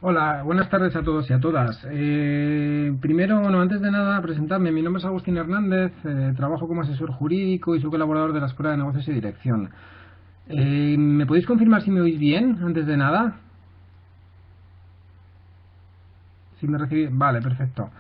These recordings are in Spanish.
Hola, buenas tardes a todos y a todas. Primero, bueno, antes de nada, presentarme. Mi nombre es Agustín Hernández, trabajo como asesor jurídico y soy colaborador de la Escuela de Negocios y Dirección. ¿Me podéis confirmar si me oís bien, antes de nada? Si me recibís. Vale, perfecto.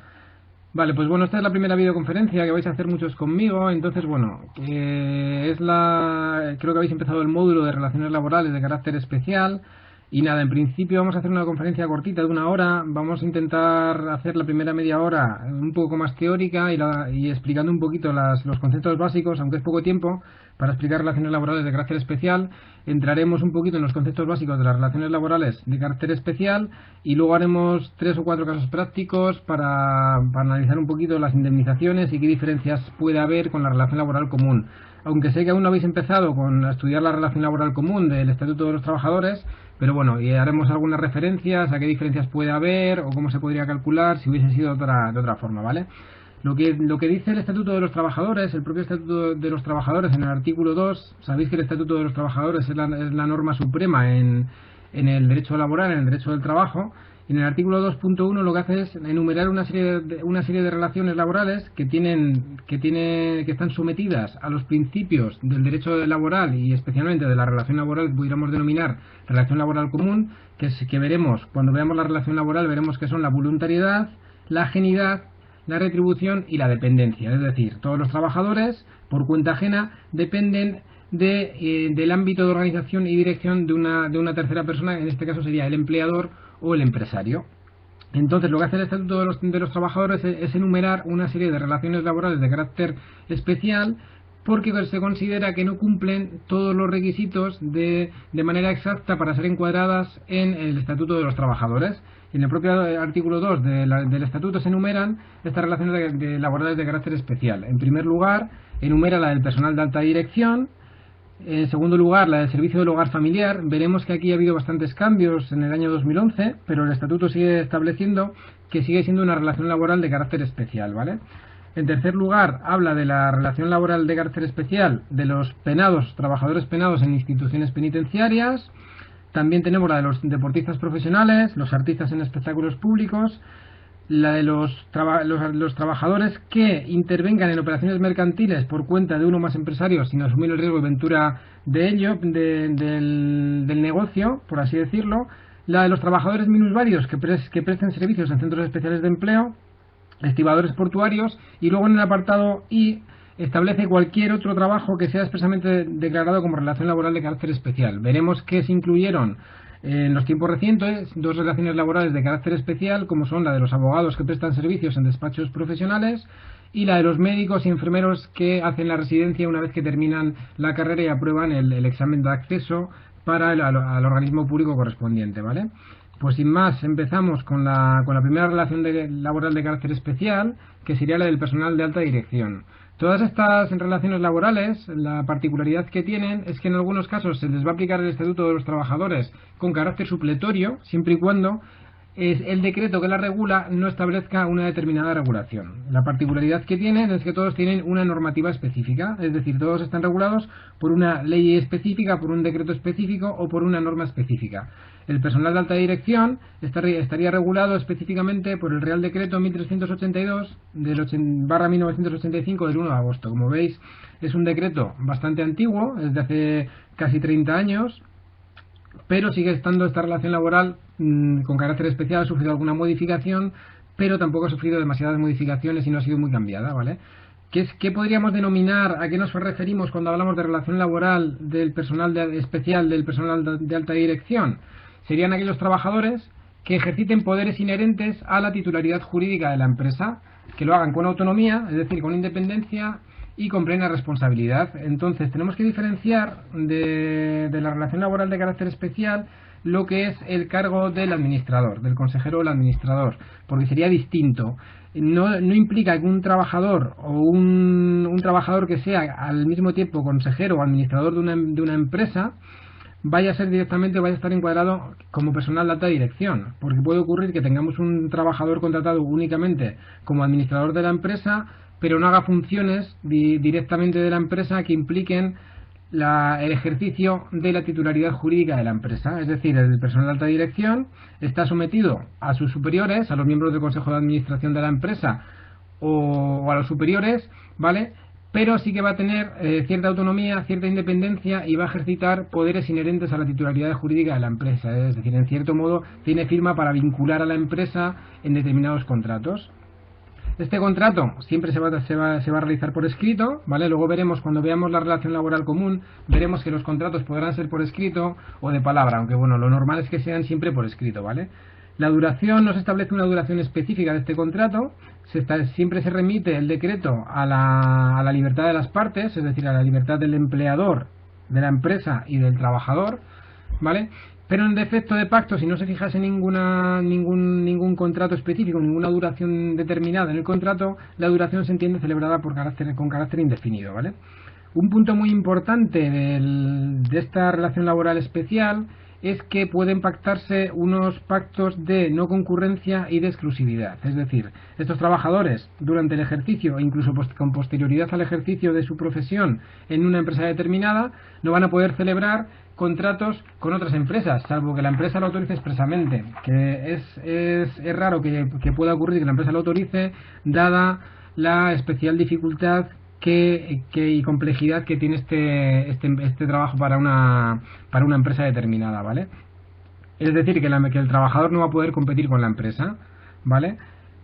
Vale, pues bueno, esta es la primera videoconferencia que vais a hacer muchos conmigo, entonces bueno, creo que habéis empezado el módulo de relaciones laborales de carácter especial y nada, en principio vamos a hacer una conferencia cortita de 1 hora, vamos a intentar hacer la primera media hora un poco más teórica y explicando un poquito los conceptos básicos, aunque es poco tiempo, para explicar relaciones laborales de carácter especial. Entraremos un poquito en los conceptos básicos de las relaciones laborales de carácter especial y luego haremos 3 o 4 casos prácticos para analizar un poquito las indemnizaciones y qué diferencias puede haber con la relación laboral común. Aunque sé que aún no habéis empezado a estudiar la relación laboral común del Estatuto de los Trabajadores, pero bueno, y haremos algunas referencias a qué diferencias puede haber o cómo se podría calcular si hubiese sido de otra forma, ¿vale? Lo que dice el Estatuto de los Trabajadores, el propio Estatuto de los Trabajadores en el artículo 2, sabéis que el Estatuto de los Trabajadores es la norma suprema en el derecho laboral, en el derecho del trabajo, y en el artículo 2.1 lo que hace es enumerar una serie de relaciones laborales que están sometidas a los principios del derecho laboral y especialmente de la relación laboral que pudiéramos denominar relación laboral común, que veremos, cuando veamos la relación laboral, veremos que son la voluntariedad, la ajenidad, la retribución y la dependencia. Es decir, todos los trabajadores, por cuenta ajena, dependen del ámbito de organización y dirección de una tercera persona, en este caso sería el empleador o el empresario. Entonces, lo que hace el Estatuto de los Trabajadores es enumerar una serie de relaciones laborales de carácter especial porque se considera que no cumplen todos los requisitos de manera exacta para ser encuadradas en el Estatuto de los Trabajadores. En el propio artículo 2 del Estatuto se enumeran estas relaciones laborales de carácter especial. En primer lugar, enumera la del personal de alta dirección. En segundo lugar, la del servicio del hogar familiar. Veremos que aquí ha habido bastantes cambios en el año 2011, pero el Estatuto sigue estableciendo que sigue siendo una relación laboral de carácter especial, ¿vale? En tercer lugar, habla de la relación laboral de carácter especial de los penados, trabajadores penados en instituciones penitenciarias. También tenemos la de los deportistas profesionales, los artistas en espectáculos públicos, la de los trabajadores que intervengan en operaciones mercantiles por cuenta de uno o más empresarios sin asumir el riesgo y ventura de ello, del negocio, por así decirlo, la de los trabajadores minusválidos que presten servicios en centros especiales de empleo, estibadores portuarios, y luego en el apartado I establece cualquier otro trabajo que sea expresamente declarado como relación laboral de carácter especial. Veremos que se incluyeron en los tiempos recientes 2 relaciones laborales de carácter especial, como son la de los abogados que prestan servicios en despachos profesionales y la de los médicos y enfermeros que hacen la residencia una vez que terminan la carrera y aprueban el examen de acceso para al organismo público correspondiente, ¿vale? Pues sin más, empezamos con la primera relación laboral de carácter especial, que sería la del personal de alta dirección. Todas estas relaciones laborales, la particularidad que tienen es que en algunos casos se les va a aplicar el Estatuto de los Trabajadores con carácter supletorio, siempre y cuando el decreto que la regula no establezca una determinada regulación. La particularidad que tienen es que todos tienen una normativa específica, es decir, todos están regulados por una ley específica, por un decreto específico o por una norma específica. El personal de alta dirección estaría regulado específicamente por el Real Decreto 1382 barra 1985 del 1 de agosto. Como veis, es un decreto bastante antiguo, es de hace casi 30 años, pero sigue estando esta relación laboral con carácter especial. Ha sufrido alguna modificación, pero tampoco ha sufrido demasiadas modificaciones y no ha sido muy cambiada, ¿vale? ¿Qué podríamos denominar, a qué nos referimos cuando hablamos de relación laboral del personal especial, del personal de alta dirección? Serían aquellos trabajadores que ejerciten poderes inherentes a la titularidad jurídica de la empresa, que lo hagan con autonomía, es decir, con independencia y con plena responsabilidad. Entonces tenemos que diferenciar de la relación laboral de carácter especial lo que es el cargo del administrador, del consejero o el administrador, porque sería distinto. No implica que un trabajador o un trabajador que sea al mismo tiempo consejero o administrador de una empresa vaya a ser directamente, vaya a estar encuadrado como personal de alta dirección, porque puede ocurrir que tengamos un trabajador contratado únicamente como administrador de la empresa, pero no haga funciones directamente de la empresa que impliquen el ejercicio de la titularidad jurídica de la empresa. Es decir, el personal de alta dirección está sometido a sus superiores, a los miembros del Consejo de Administración de la empresa o a los superiores, ¿vale? Pero sí que va a tener cierta autonomía, cierta independencia y va a ejercitar poderes inherentes a la titularidad jurídica de la empresa. Es decir, en cierto modo tiene firma para vincular a la empresa en determinados contratos. Este contrato siempre se va a realizar por escrito, ¿vale? Luego veremos, cuando veamos la relación laboral común, veremos que los contratos podrán ser por escrito o de palabra, aunque bueno, lo normal es que sean siempre por escrito, ¿vale? La duración, no se establece una duración específica de este contrato, siempre se remite el decreto a la libertad de las partes, es decir, a la libertad del empleador, de la empresa y del trabajador, ¿vale? Pero en defecto de pacto, si no se fijase ningún contrato específico, ninguna duración determinada en el contrato, la duración se entiende celebrada con carácter indefinido, ¿vale? Un punto muy importante de esta relación laboral especial es que pueden pactarse unos pactos de no concurrencia y de exclusividad. Es decir, estos trabajadores durante el ejercicio e incluso con posterioridad al ejercicio de su profesión en una empresa determinada no van a poder celebrar contratos con otras empresas, salvo que la empresa lo autorice expresamente, que es raro que pueda ocurrir que la empresa lo autorice, dada la especial dificultad y complejidad que tiene este trabajo para una empresa determinada, ¿vale? Es decir, que el trabajador no va a poder competir con la empresa, ¿vale?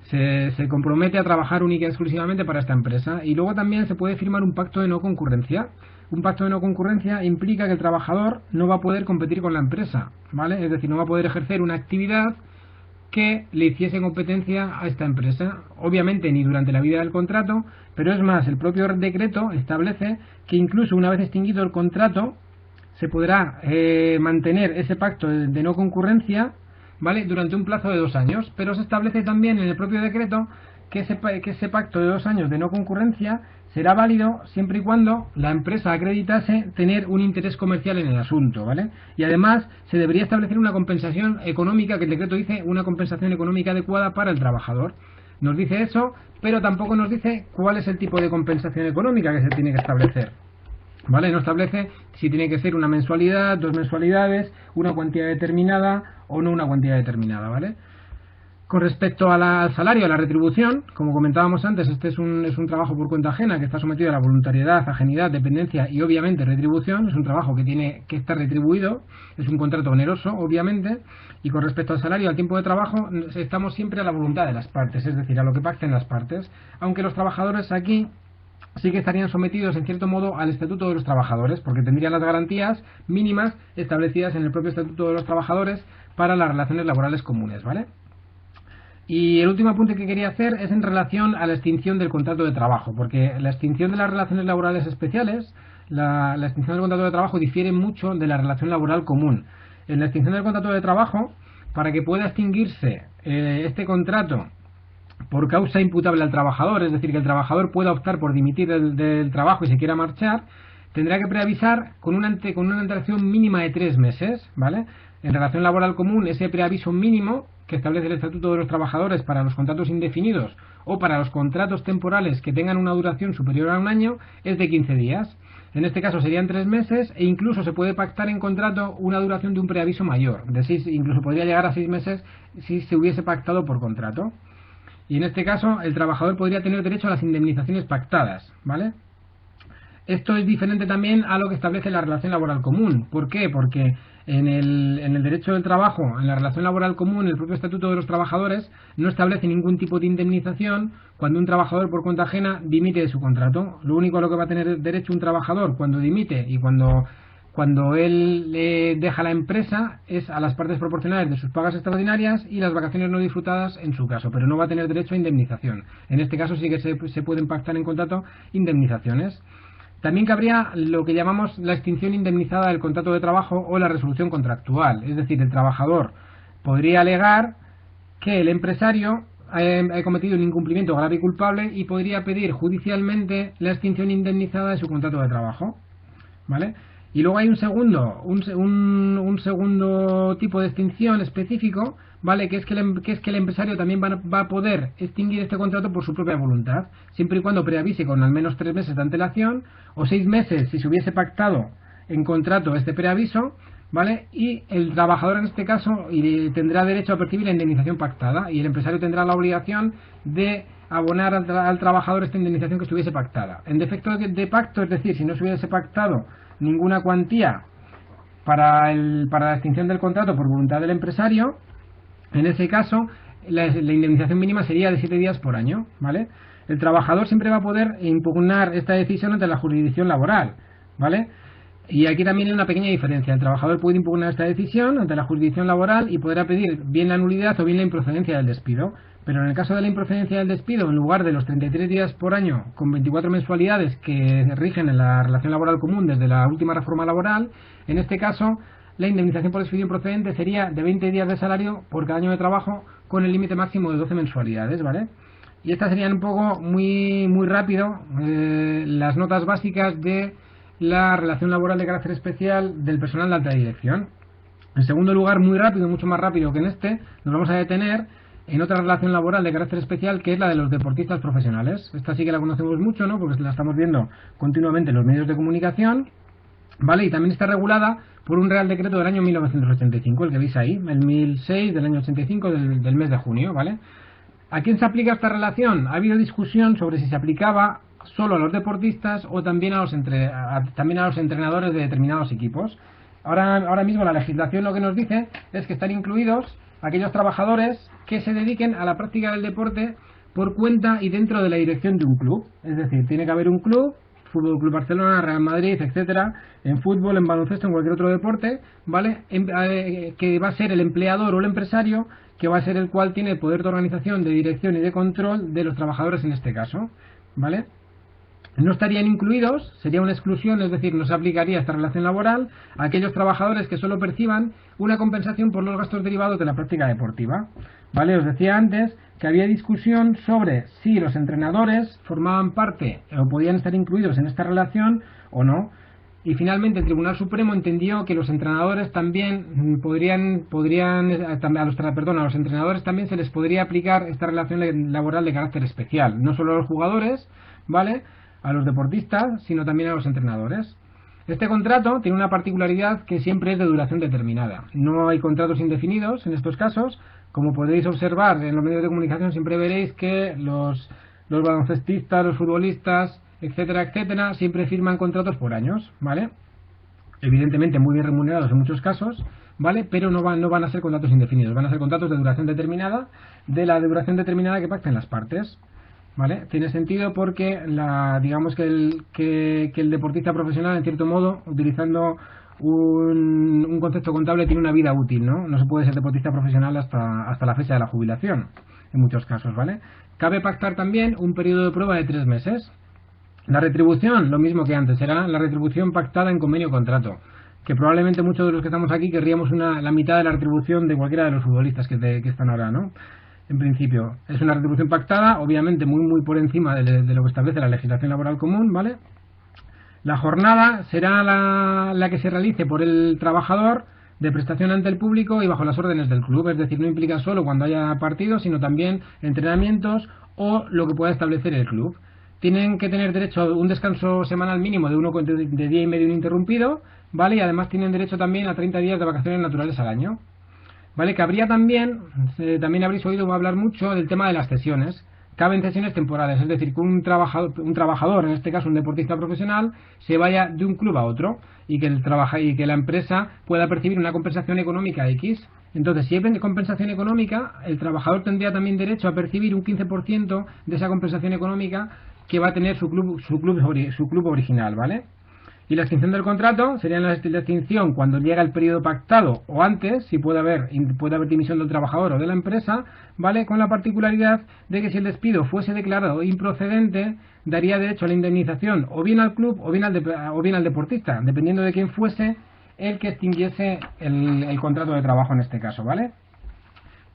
Se compromete a trabajar única y exclusivamente para esta empresa. Y luego también se puede firmar un pacto de no concurrencia. Un pacto de no concurrencia implica que el trabajador no va a poder competir con la empresa, ¿vale? Es decir, no va a poder ejercer una actividad que le hiciese competencia a esta empresa. Obviamente ni durante la vida del contrato, pero es más, el propio decreto establece que incluso una vez extinguido el contrato se podrá mantener ese pacto de no concurrencia, ¿vale?, durante un plazo de 2 años, pero se establece también en el propio decreto que ese pacto de 2 años de no concurrencia será válido siempre y cuando la empresa acreditase tener un interés comercial en el asunto, ¿vale? Y además se debería establecer una compensación económica, que el decreto dice una compensación económica adecuada para el trabajador. Nos dice eso, pero tampoco nos dice cuál es el tipo de compensación económica que se tiene que establecer, ¿vale? No establece si tiene que ser una mensualidad, 2 mensualidades, una cuantía determinada o no una cuantía determinada, ¿vale? Con respecto al salario, a la retribución, como comentábamos antes, este es un trabajo por cuenta ajena que está sometido a la voluntariedad, ajenidad, dependencia y obviamente retribución. Es un trabajo que tiene que estar retribuido, es un contrato oneroso, obviamente. Y con respecto al salario, al tiempo de trabajo, estamos siempre a la voluntad de las partes, es decir, a lo que pacten las partes. Aunque los trabajadores aquí sí que estarían sometidos en cierto modo al Estatuto de los Trabajadores, porque tendrían las garantías mínimas establecidas en el propio Estatuto de los Trabajadores para las relaciones laborales comunes, ¿vale? Y el último apunte que quería hacer es en relación a la extinción del contrato de trabajo, porque la extinción de las relaciones laborales especiales, la extinción del contrato de trabajo difiere mucho de la relación laboral común. En la extinción del contrato de trabajo, para que pueda extinguirse este contrato por causa imputable al trabajador, es decir, que el trabajador pueda optar por dimitir del trabajo y se quiera marchar, tendrá que preavisar con una antelación mínima de 3 meses, ¿vale? En relación laboral común, ese preaviso mínimo que establece el Estatuto de los Trabajadores para los contratos indefinidos o para los contratos temporales que tengan una duración superior a 1 año es de 15 días. En este caso serían 3 meses e incluso se puede pactar en contrato una duración de un preaviso mayor, de 6, incluso podría llegar a 6 meses si se hubiese pactado por contrato. Y en este caso el trabajador podría tener derecho a las indemnizaciones pactadas, ¿vale? Esto es diferente también a lo que establece la relación laboral común. ¿Por qué? Porque en el derecho del trabajo, en la relación laboral común, el propio Estatuto de los Trabajadores no establece ningún tipo de indemnización cuando un trabajador por cuenta ajena dimite de su contrato. Lo único a lo que va a tener derecho un trabajador cuando dimite y cuando él deja la empresa es a las partes proporcionales de sus pagas extraordinarias y las vacaciones no disfrutadas en su caso, pero no va a tener derecho a indemnización. En este caso sí que se pueden pactar en contrato indemnizaciones. También cabría lo que llamamos la extinción indemnizada del contrato de trabajo o la resolución contractual. Es decir, el trabajador podría alegar que el empresario ha cometido un incumplimiento grave y culpable y podría pedir judicialmente la extinción indemnizada de su contrato de trabajo, ¿vale? Y luego hay un segundo tipo de extinción específico, ¿vale? Que es que el empresario también va a poder extinguir este contrato por su propia voluntad, siempre y cuando preavise con al menos 3 meses de antelación, o 6 meses si se hubiese pactado en contrato este preaviso, ¿vale? Y el trabajador en este caso tendrá derecho a percibir la indemnización pactada, y el empresario tendrá la obligación de abonar al trabajador esta indemnización que estuviese pactada. En defecto de pacto, es decir, si no se hubiese pactado ninguna cuantía para la extinción del contrato por voluntad del empresario, en ese caso la indemnización mínima sería de 7 días por año, ¿vale? El trabajador siempre va a poder impugnar esta decisión ante la jurisdicción laboral, ¿vale? Y aquí también hay una pequeña diferencia. El trabajador puede impugnar esta decisión ante la jurisdicción laboral y podrá pedir bien la nulidad o bien la improcedencia del despido. Pero en el caso de la improcedencia del despido, en lugar de los 33 días por año con 24 mensualidades que rigen en la relación laboral común desde la última reforma laboral, en este caso la indemnización por despido improcedente sería de 20 días de salario por cada año de trabajo con el límite máximo de 12 mensualidades, ¿vale? Y estas serían un poco muy rápido las notas básicas de la relación laboral de carácter especial del personal de alta dirección. En segundo lugar, muy rápido, mucho más rápido que en este, nos vamos a detener en otra relación laboral de carácter especial, que es la de los deportistas profesionales. Esta sí que la conocemos mucho, ¿no? Porque la estamos viendo continuamente en los medios de comunicación, ¿vale? Y también está regulada por un Real Decreto del año 1985, el que veis ahí, el 1006 del año 85 del mes de junio, ¿vale? ¿A quién se aplica esta relación? Ha habido discusión sobre si se aplicaba solo a los deportistas o también a los entrenadores de determinados equipos. Ahora mismo la legislación lo que nos dice es que están incluidos aquellos trabajadores que se dediquen a la práctica del deporte por cuenta y dentro de la dirección de un club. Es decir, tiene que haber un club, Fútbol Club Barcelona, Real Madrid, etcétera, en fútbol, en baloncesto, en cualquier otro deporte, ¿vale? Que va a ser el empleador o el empresario que va a ser el cual tiene el poder de organización, de dirección y de control de los trabajadores en este caso, ¿vale? No estarían incluidos, sería una exclusión, es decir, no se aplicaría esta relación laboral a aquellos trabajadores que solo perciban una compensación por los gastos derivados de la práctica deportiva, ¿vale? Os decía antes que había discusión sobre si los entrenadores formaban parte o podían estar incluidos en esta relación o no. Y finalmente el Tribunal Supremo entendió que los entrenadores también a los entrenadores también se les podría aplicar esta relación laboral de carácter especial, no solo a los jugadores, ¿vale?, a los deportistas, sino también a los entrenadores. Este contrato tiene una particularidad que siempre es de duración determinada. No hay contratos indefinidos en estos casos. Como podéis observar en los medios de comunicación, siempre veréis que los baloncestistas, los futbolistas, etcétera, etcétera, siempre firman contratos por años, ¿vale? Evidentemente muy bien remunerados en muchos casos, ¿vale? Pero no van a ser contratos indefinidos, van a ser contratos de duración determinada, de la duración determinada que pacten las partes, ¿vale? Tiene sentido porque digamos que el deportista profesional, en cierto modo, utilizando un concepto contable, tiene una vida útil, ¿no? No se puede ser deportista profesional hasta la fecha de la jubilación, en muchos casos, ¿vale? Cabe pactar también un periodo de prueba de 3 meses. La retribución, lo mismo que antes, será la retribución pactada en convenio o contrato, que probablemente muchos de los que estamos aquí querríamos la mitad de la retribución de cualquiera de los futbolistas que están ahora, ¿no? En principio, es una retribución pactada, obviamente muy por encima de lo que establece la legislación laboral común, ¿vale? La jornada será la que se realice por el trabajador de prestación ante el público y bajo las órdenes del club, es decir, no implica solo cuando haya partidos, sino también entrenamientos o lo que pueda establecer el club. Tienen que tener derecho a un descanso semanal mínimo de día y medio ininterrumpido, ¿vale? Y además tienen derecho también a 30 días de vacaciones naturales al año. ¿Vale? Que habría también habréis oído hablar mucho del tema de las cesiones. Caben cesiones temporales, es decir, que un trabajador, en este caso un deportista profesional, se vaya de un club a otro y que la empresa pueda percibir una compensación económica X. Entonces, si hay compensación económica, el trabajador tendría también derecho a percibir un 15% de esa compensación económica que va a tener su club original, ¿vale? Y la extinción del contrato sería la extinción cuando llega el periodo pactado o antes, si puede haber dimisión del trabajador o de la empresa, ¿vale? Con la particularidad de que si el despido fuese declarado improcedente, daría derecho a la indemnización o bien al club o bien al deportista, dependiendo de quién fuese el que extinguiese el contrato de trabajo en este caso, ¿vale?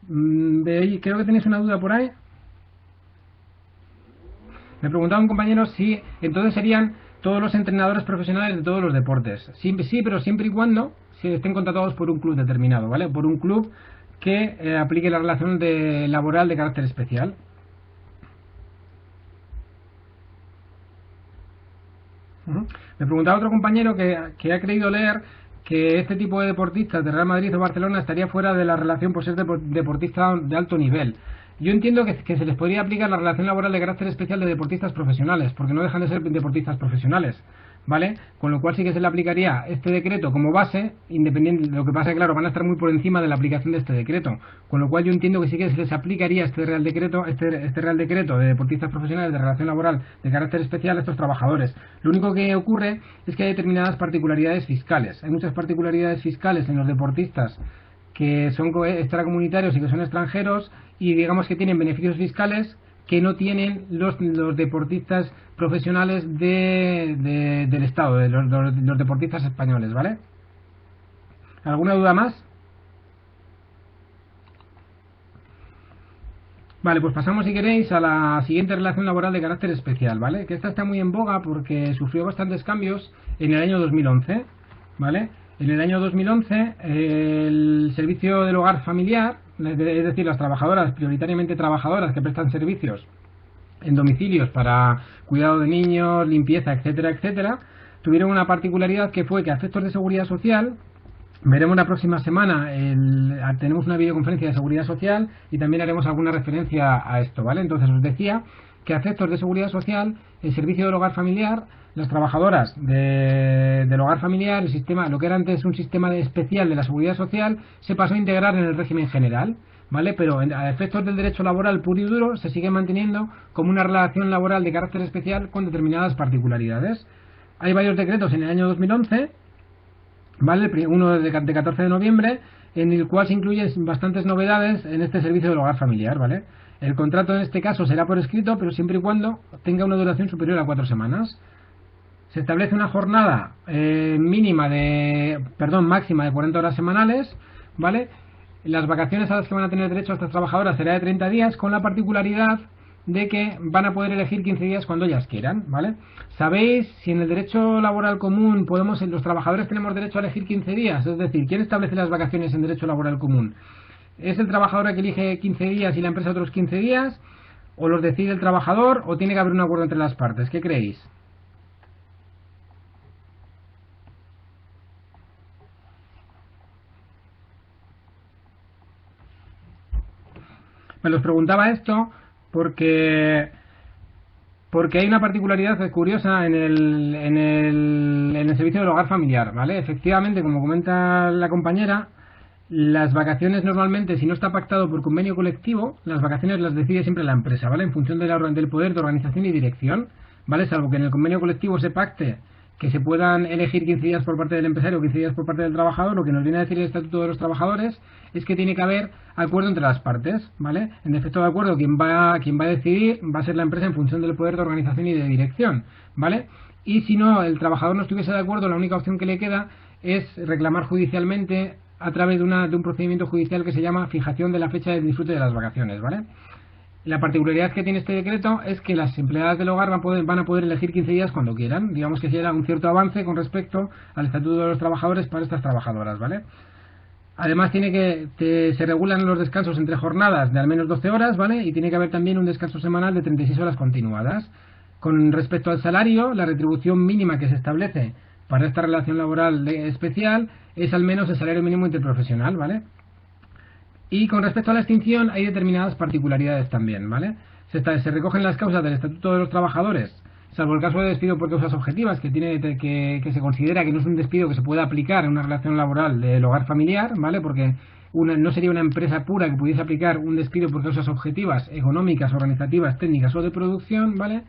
Creo que tenéis una duda por ahí. Me preguntaba un compañero si entonces serían todos los entrenadores profesionales de todos los deportes. Sí, pero siempre y cuando se estén contratados por un club determinado, ¿vale? Por un club que aplique la relación laboral de carácter especial. Me preguntaba otro compañero que ha creído leer que este tipo de deportistas de Real Madrid o Barcelona estaría fuera de la relación por ser deportista de alto nivel. Yo entiendo que se les podría aplicar la relación laboral de carácter especial de deportistas profesionales, porque no dejan de ser deportistas profesionales, ¿vale? Con lo cual sí que se le aplicaría este decreto como base, independiente. Lo que pasa es que, claro, van a estar muy por encima de la aplicación de este decreto, con lo cual yo entiendo que sí que se les aplicaría este Real Decreto de deportistas profesionales de relación laboral de carácter especial a estos trabajadores. Lo único que ocurre es que hay determinadas particularidades fiscales. Hay muchas particularidades fiscales en los deportistas que son extracomunitarios y que son extranjeros, y digamos que tienen beneficios fiscales que no tienen los deportistas profesionales del Estado, de los deportistas españoles, ¿vale? ¿Alguna duda más? Vale, pues pasamos, si queréis, a la siguiente relación laboral de carácter especial, ¿vale? Que esta está muy en boga porque sufrió bastantes cambios en el año 2011, ¿vale? En el año 2011, el servicio del hogar familiar, es decir, las trabajadoras, prioritariamente trabajadoras que prestan servicios en domicilios para cuidado de niños, limpieza, etcétera, etcétera, tuvieron una particularidad que fue que a efectos de seguridad social, veremos la próxima semana, tenemos una videoconferencia de seguridad social y también haremos alguna referencia a esto, ¿vale? Entonces os decía que a efectos de seguridad social, el servicio del hogar familiar, las trabajadoras del hogar familiar, el sistema, lo que era antes un sistema especial de la seguridad social, se pasó a integrar en el régimen general, ¿vale? Pero a efectos del derecho laboral puro y duro se sigue manteniendo como una relación laboral de carácter especial con determinadas particularidades. Hay varios decretos en el año 2011, ¿vale? Uno de 14 de noviembre, en el cual se incluyen bastantes novedades en este servicio del hogar familiar, ¿vale? El contrato en este caso será por escrito, pero siempre y cuando tenga una duración superior a 4 semanas. Se establece una jornada máxima de 40 horas semanales, ¿vale? Las vacaciones a las que van a tener derecho estas trabajadoras será de 30 días, con la particularidad de que van a poder elegir 15 días cuando ellas quieran, ¿vale? ¿Sabéis si en el derecho laboral común los trabajadores tenemos derecho a elegir 15 días? Es decir, ¿quién establece las vacaciones en derecho laboral común? ¿Es el trabajador el que elige 15 días y la empresa otros 15 días? ¿O los decide el trabajador? ¿O tiene que haber un acuerdo entre las partes? ¿Qué creéis? Me los preguntaba esto porque hay una particularidad curiosa en el servicio del hogar familiar, ¿vale? Efectivamente, como comenta la compañera, las vacaciones normalmente, si no está pactado por convenio colectivo, las vacaciones las decide siempre la empresa, ¿vale? En función del poder de organización y dirección, ¿vale? Salvo que en el convenio colectivo se pacte que se puedan elegir 15 días por parte del empresario o 15 días por parte del trabajador. Lo que nos viene a decir el Estatuto de los Trabajadores es que tiene que haber acuerdo entre las partes, ¿vale? En defecto de acuerdo, quien va a decidir va a ser la empresa en función del poder de organización y de dirección, ¿vale? Y si no, el trabajador no estuviese de acuerdo, la única opción que le queda es reclamar judicialmente a través de un procedimiento judicial que se llama fijación de la fecha de disfrute de las vacaciones, ¿vale? La particularidad que tiene este decreto es que las empleadas del hogar van a poder elegir 15 días cuando quieran. Digamos que será un cierto avance con respecto al Estatuto de los Trabajadores para estas trabajadoras, ¿vale? Además se regulan los descansos entre jornadas de al menos 12 horas, ¿vale? Y tiene que haber también un descanso semanal de 36 horas continuadas. Con respecto al salario, la retribución mínima que se establece para esta relación laboral especial es al menos el salario mínimo interprofesional, ¿vale? Y con respecto a la extinción hay determinadas particularidades también, ¿vale? Se recogen las causas del Estatuto de los Trabajadores, salvo el caso de despido por causas objetivas, que se considera que no es un despido que se pueda aplicar en una relación laboral del hogar familiar, ¿vale? Porque no sería una empresa pura que pudiese aplicar un despido por causas objetivas, económicas, organizativas, técnicas o de producción, ¿vale?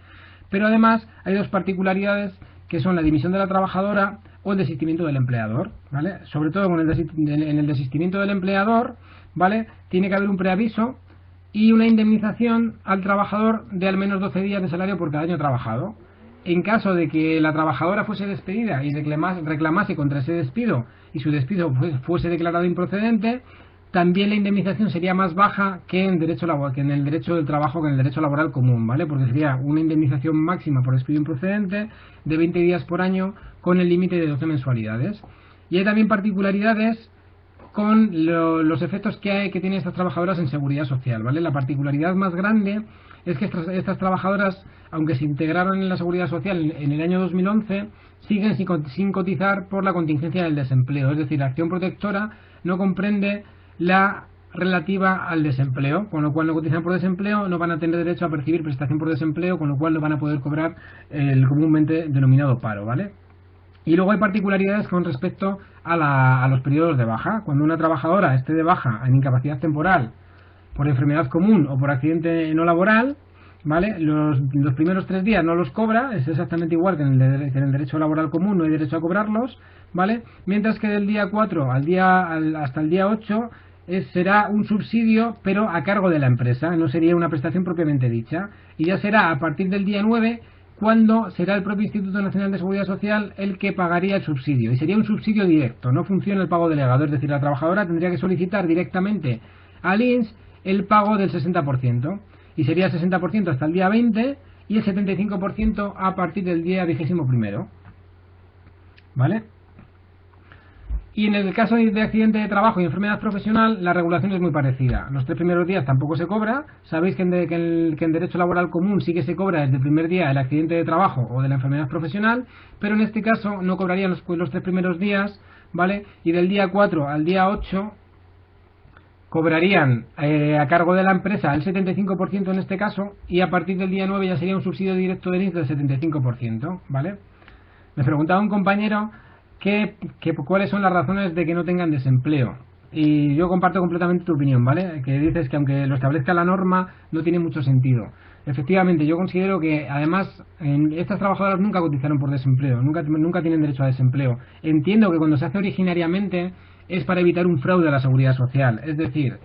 Pero además hay dos particularidades que son la dimisión de la trabajadora o el desistimiento del empleador, ¿vale? Sobre todo en el desistimiento del empleador, ¿vale? Tiene que haber un preaviso y una indemnización al trabajador de al menos 12 días de salario por cada año trabajado. En caso de que la trabajadora fuese despedida y reclamase contra ese despido y su despido fuese declarado improcedente, también la indemnización sería más baja que en derecho laboral, que en el derecho del trabajo, que en el derecho laboral común, ¿vale? Porque sería una indemnización máxima por despido improcedente de 20 días por año con el límite de 12 mensualidades. Y hay también particularidades con los efectos que tienen estas trabajadoras en seguridad social, ¿vale? La particularidad más grande es que estas trabajadoras, aunque se integraron en la seguridad social en el año 2011, siguen sin cotizar por la contingencia del desempleo. Es decir, la acción protectora no comprende la relativa al desempleo, con lo cual no cotizan por desempleo, no van a tener derecho a percibir prestación por desempleo, con lo cual no van a poder cobrar el comúnmente denominado paro, ¿vale? Y luego hay particularidades con respecto a los periodos de baja. Cuando una trabajadora esté de baja en incapacidad temporal por enfermedad común o por accidente no laboral, ¿vale? Los primeros 3 días no los cobra, es exactamente igual que en el derecho laboral común, no hay derecho a cobrarlos, ¿vale? Mientras que del día 4 hasta el día 8 será un subsidio, pero a cargo de la empresa, no sería una prestación propiamente dicha. Y ya será a partir del día 9 cuando será el propio Instituto Nacional de Seguridad Social el que pagaría el subsidio. Y sería un subsidio directo, no funciona el pago delegado, es decir, la trabajadora tendría que solicitar directamente al INS el pago del 60%. Y sería el 60% hasta el día 20 y el 75% a partir del día 21. ¿Vale? Y en el caso de accidente de trabajo y enfermedad profesional, la regulación es muy parecida. Los 3 primeros días tampoco se cobra. Sabéis que en derecho laboral común sí que se cobra desde el primer día el accidente de trabajo o de la enfermedad profesional, pero en este caso no cobrarían los 3 primeros días, ¿vale? Y del día 4 al día 8 cobrarían a cargo de la empresa el 75% en este caso, y a partir del día 9 ya sería un subsidio directo del INS del 75%, ¿vale? Me preguntaba un compañero cuáles son las razones de que no tengan desempleo. Y yo comparto completamente tu opinión, ¿vale? Que dices que aunque lo establezca la norma, no tiene mucho sentido. Efectivamente, yo considero que además estas trabajadoras nunca cotizaron por desempleo, nunca tienen derecho a desempleo. Entiendo que cuando se hace originariamente es para evitar un fraude a la seguridad social. Es decir,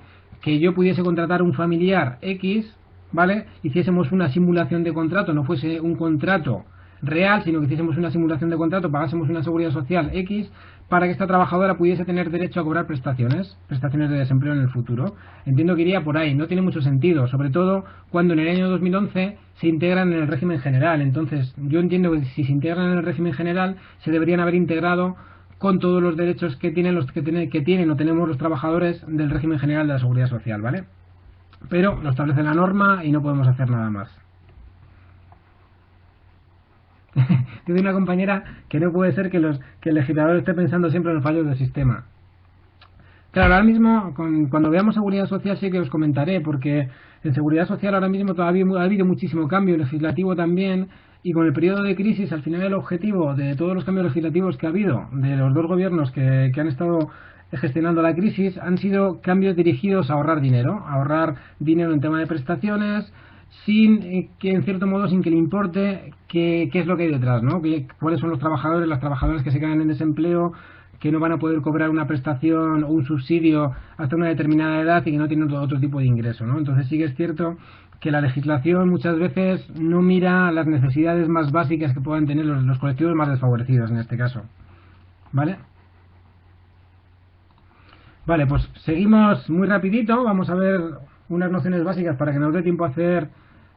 que yo pudiese contratar a un familiar X, ¿vale? Hiciésemos una simulación de contrato, no fuese un contrato real, sino que hiciésemos una simulación de contrato, pagásemos una seguridad social X para que esta trabajadora pudiese tener derecho a cobrar prestaciones de desempleo en el futuro. Entiendo que iría por ahí, no tiene mucho sentido, sobre todo cuando en el año 2011 se integran en el régimen general. Entonces, yo entiendo que si se integran en el régimen general, se deberían haber integrado con todos los derechos que tienen o tenemos los trabajadores del régimen general de la seguridad social, ¿vale? Pero lo establece la norma y no podemos hacer nada más. Tengo una compañera que no puede ser que el legislador esté pensando siempre en los fallos del sistema. Claro, ahora mismo, cuando veamos seguridad social sí que os comentaré, porque en seguridad social ahora mismo todavía ha habido muchísimo cambio legislativo también, y con el periodo de crisis, al final el objetivo de todos los cambios legislativos que ha habido, de los 2 gobiernos que han estado gestionando la crisis, han sido cambios dirigidos a ahorrar dinero en tema de prestaciones, sin que en cierto modo sin que le importe qué es lo que hay detrás, ¿no? Cuáles son las trabajadoras que se quedan en desempleo, que no van a poder cobrar una prestación o un subsidio hasta una determinada edad y que no tienen otro tipo de ingreso, ¿no? Entonces sí que es cierto que la legislación muchas veces no mira las necesidades más básicas que puedan tener los colectivos más desfavorecidos en este caso, ¿vale? Vale, pues seguimos muy rapidito, vamos a ver unas nociones básicas para que nos dé tiempo a hacer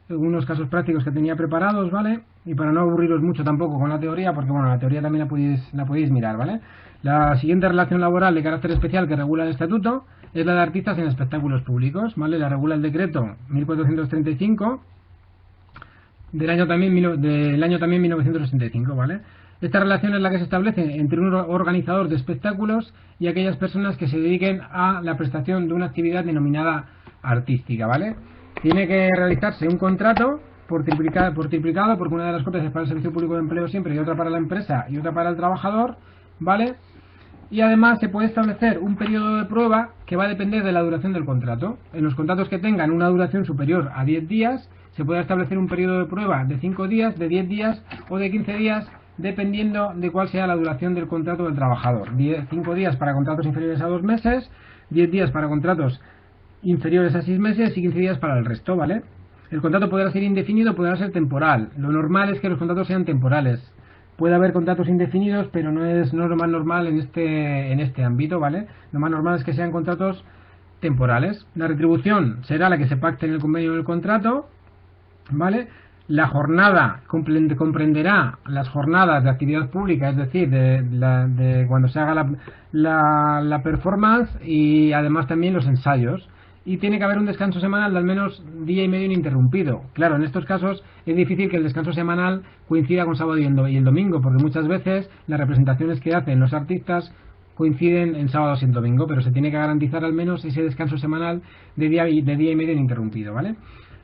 unos casos prácticos que tenía preparados, ¿vale? Y para no aburriros mucho tampoco con la teoría, porque bueno, la teoría también la podéis mirar, ¿vale? La siguiente relación laboral de carácter especial que regula el estatuto es la de artistas en espectáculos públicos, ¿vale? La regula el decreto 1435 del año también 1965, ¿vale? Esta relación es la que se establece entre un organizador de espectáculos y aquellas personas que se dediquen a la prestación de una actividad denominada artística, ¿vale? Tiene que realizarse un contrato por triplicado, porque una de las copias es para el Servicio Público de Empleo siempre, y otra para la empresa y otra para el trabajador, ¿vale? Y además se puede establecer un periodo de prueba que va a depender de la duración del contrato. En los contratos que tengan una duración superior a 10 días, se puede establecer un periodo de prueba de 5 días, de 10 días o de 15 días, dependiendo de cuál sea la duración del contrato del trabajador. 5 días para contratos inferiores a 2 meses, 10 días para contratos inferiores a 6 meses y 15 días para el resto, ¿vale? El contrato podrá ser indefinido, podrá ser temporal. Lo normal es que los contratos sean temporales. Puede haber contratos indefinidos, pero no es lo más normal en este ámbito, ¿vale? Lo más normal es que sean contratos temporales. La retribución será la que se pacte en el convenio del contrato, ¿vale? La jornada comprenderá las jornadas de actividad pública, es decir, de cuando se haga la performance, y además también los ensayos. Y tiene que haber un descanso semanal de al menos día y medio ininterrumpido. Claro, en estos casos es difícil que el descanso semanal coincida con sábado y el domingo, porque muchas veces las representaciones que hacen los artistas coinciden en sábados y en domingo, pero se tiene que garantizar al menos ese descanso semanal de día y medio ininterrumpido, ¿vale?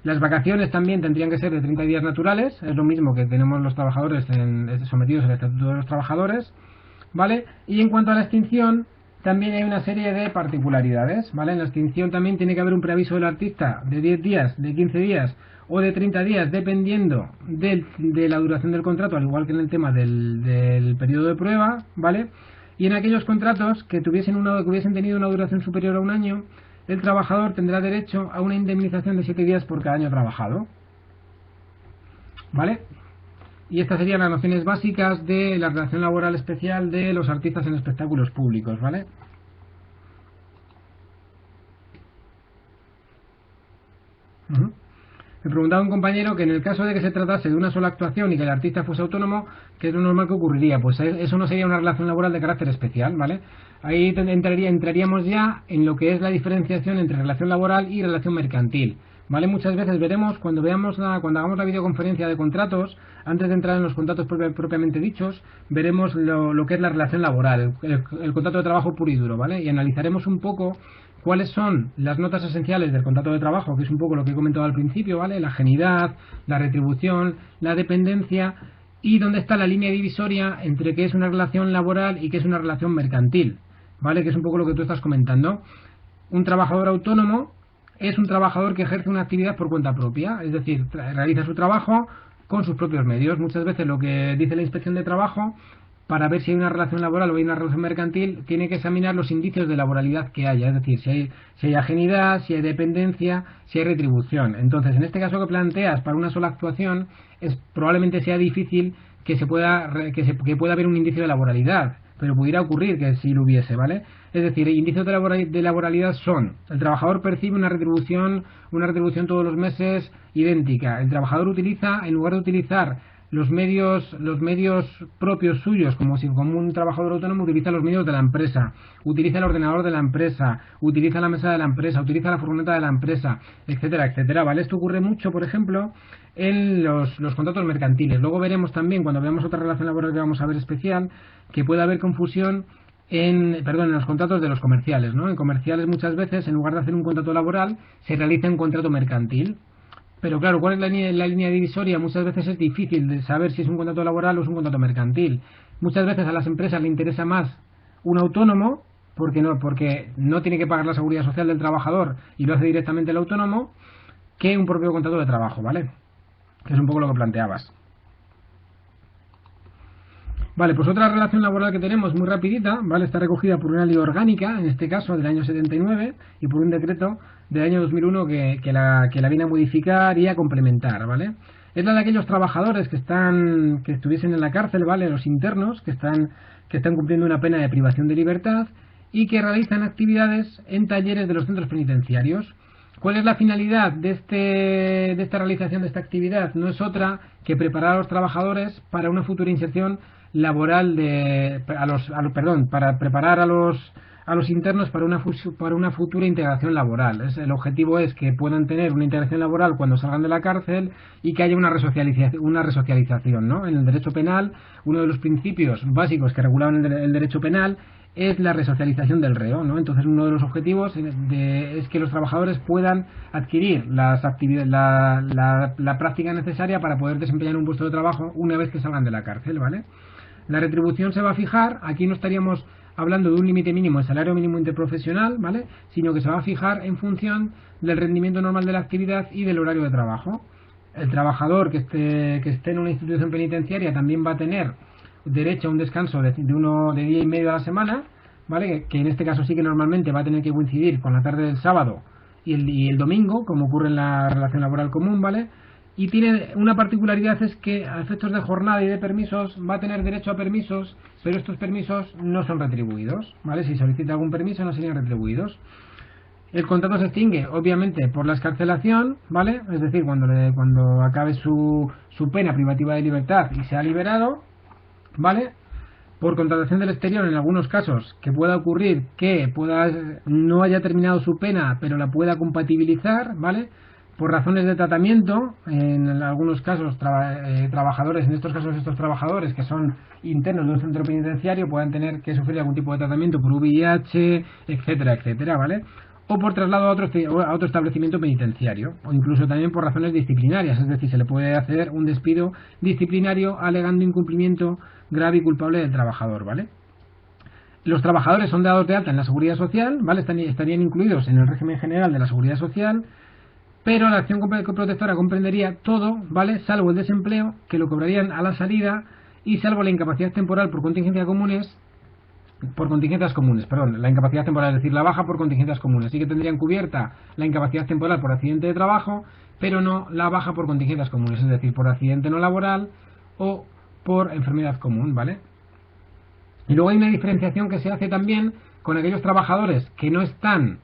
Las vacaciones también tendrían que ser de 30 días naturales, es lo mismo que tenemos los trabajadores sometidos al Estatuto de los Trabajadores, ¿vale? Y en cuanto a la extinción, también hay una serie de particularidades, ¿vale? En la extinción también tiene que haber un preaviso del artista de 10 días, de 15 días o de 30 días, dependiendo de la duración del contrato, al igual que en el tema del periodo de prueba, ¿vale? Y en aquellos contratos que hubiesen tenido una duración superior a un año, el trabajador tendrá derecho a una indemnización de 7 días por cada año trabajado, ¿vale? Y estas serían las nociones básicas de la relación laboral especial de los artistas en espectáculos públicos, ¿vale? Me preguntaba un compañero que en el caso de que se tratase de una sola actuación y que el artista fuese autónomo, ¿qué es lo normal que ocurriría? Pues eso no sería una relación laboral de carácter especial, ¿vale? Ahí entraríamos ya en lo que es la diferenciación entre relación laboral y relación mercantil, ¿vale? Muchas veces veremos, cuando hagamos la videoconferencia de contratos, antes de entrar en los contratos propiamente dichos, veremos lo que es la relación laboral, el contrato de trabajo puro y duro, ¿vale? Y analizaremos un poco cuáles son las notas esenciales del contrato de trabajo, que es un poco lo que he comentado al principio, ¿vale? La ajenidad, la retribución, la dependencia, y dónde está la línea divisoria entre qué es una relación laboral y qué es una relación mercantil, ¿vale? Que es un poco lo que tú estás comentando. Un trabajador autónomo es un trabajador que ejerce una actividad por cuenta propia, es decir, realiza su trabajo con sus propios medios. Muchas veces lo que dice la Inspección de Trabajo, para ver si hay una relación laboral o hay una relación mercantil, tiene que examinar los indicios de laboralidad que haya, es decir, si hay ajenidad, si hay dependencia, si hay retribución. Entonces, en este caso que planteas para una sola actuación, probablemente sea difícil que pueda haber un indicio de laboralidad, pero pudiera ocurrir que sí lo hubiese, ¿vale? Es decir, indicios de laboralidad son: el trabajador percibe una retribución todos los meses idéntica. El trabajador utiliza, en lugar de utilizar los medios propios suyos, como un trabajador autónomo, utiliza los medios de la empresa, utiliza el ordenador de la empresa, utiliza la mesa de la empresa, utiliza la furgoneta de la empresa, etcétera, etcétera, ¿vale? Esto ocurre mucho, por ejemplo, en los contratos mercantiles. Luego veremos también, cuando veamos otra relación laboral que vamos a ver especial, que puede haber confusión en los contratos de los comerciales, ¿no? En comerciales muchas veces, en lugar de hacer un contrato laboral, se realiza un contrato mercantil. Pero claro, ¿cuál es la línea divisoria? Muchas veces es difícil de saber si es un contrato laboral o es un contrato mercantil. Muchas veces a las empresas le interesa más un autónomo, porque no tiene que pagar la seguridad social del trabajador y lo hace directamente el autónomo, que un propio contrato de trabajo, ¿vale? Que es un poco lo que planteabas. Vale, pues otra relación laboral que tenemos, muy rapidita, ¿vale? Está recogida por una ley orgánica, en este caso del año 79, y por un decreto del año 2001 que la viene a modificar y a complementar, ¿vale? Es la de aquellos trabajadores que estuviesen en la cárcel, ¿vale? Los internos que están cumpliendo una pena de privación de libertad y que realizan actividades en talleres de los centros penitenciarios. ¿Cuál es la finalidad de esta realización de esta actividad? No es otra que preparar a los trabajadores para una futura inserción laboral para preparar a los internos para una futura integración laboral. El objetivo es que puedan tener una integración laboral cuando salgan de la cárcel y que haya una resocialización, ¿no? En el derecho penal, uno de los principios básicos que regulaban el derecho penal es la resocialización del reo, ¿no? Entonces uno de los objetivos es que los trabajadores puedan adquirir la práctica necesaria para poder desempeñar un puesto de trabajo una vez que salgan de la cárcel, ¿vale? La retribución se va a fijar, aquí no estaríamos hablando de un límite mínimo, el salario mínimo interprofesional, ¿vale? Sino que se va a fijar en función del rendimiento normal de la actividad y del horario de trabajo. El trabajador que esté en una institución penitenciaria también va a tener derecho a un descanso de día y medio a la semana, ¿vale? Que en este caso sí que normalmente va a tener que coincidir con la tarde del sábado y el domingo, como ocurre en la relación laboral común, ¿vale? Y tiene una particularidad, es que a efectos de jornada y de permisos va a tener derecho a permisos, pero estos permisos no son retribuidos, ¿vale? Si solicita algún permiso no serían retribuidos. El contrato se extingue, obviamente, por la excarcelación, ¿vale? Es decir, cuando acabe su pena privativa de libertad y sea liberado, ¿vale? Por contratación del exterior, en algunos casos, que pueda ocurrir que no haya terminado su pena, pero la pueda compatibilizar, ¿vale? Por razones de tratamiento, en algunos casos, trabajadores, en estos casos, estos trabajadores que son internos de un centro penitenciario puedan tener que sufrir algún tipo de tratamiento por VIH, etcétera, etcétera, ¿vale? O por traslado a otro establecimiento penitenciario, o incluso también por razones disciplinarias, es decir, se le puede hacer un despido disciplinario alegando incumplimiento grave y culpable del trabajador, ¿vale? Los trabajadores son dados de alta en la Seguridad Social, ¿vale? Estarían incluidos en el régimen general de la Seguridad Social, pero la acción protectora comprendería todo, ¿vale? Salvo el desempleo, que lo cobrarían a la salida, y salvo la incapacidad temporal por contingencias comunes, la incapacidad temporal, es decir, la baja por contingencias comunes. Sí que tendrían cubierta la incapacidad temporal por accidente de trabajo, pero no la baja por contingencias comunes, es decir, por accidente no laboral o por enfermedad común, ¿vale? Y luego hay una diferenciación que se hace también con aquellos trabajadores que no están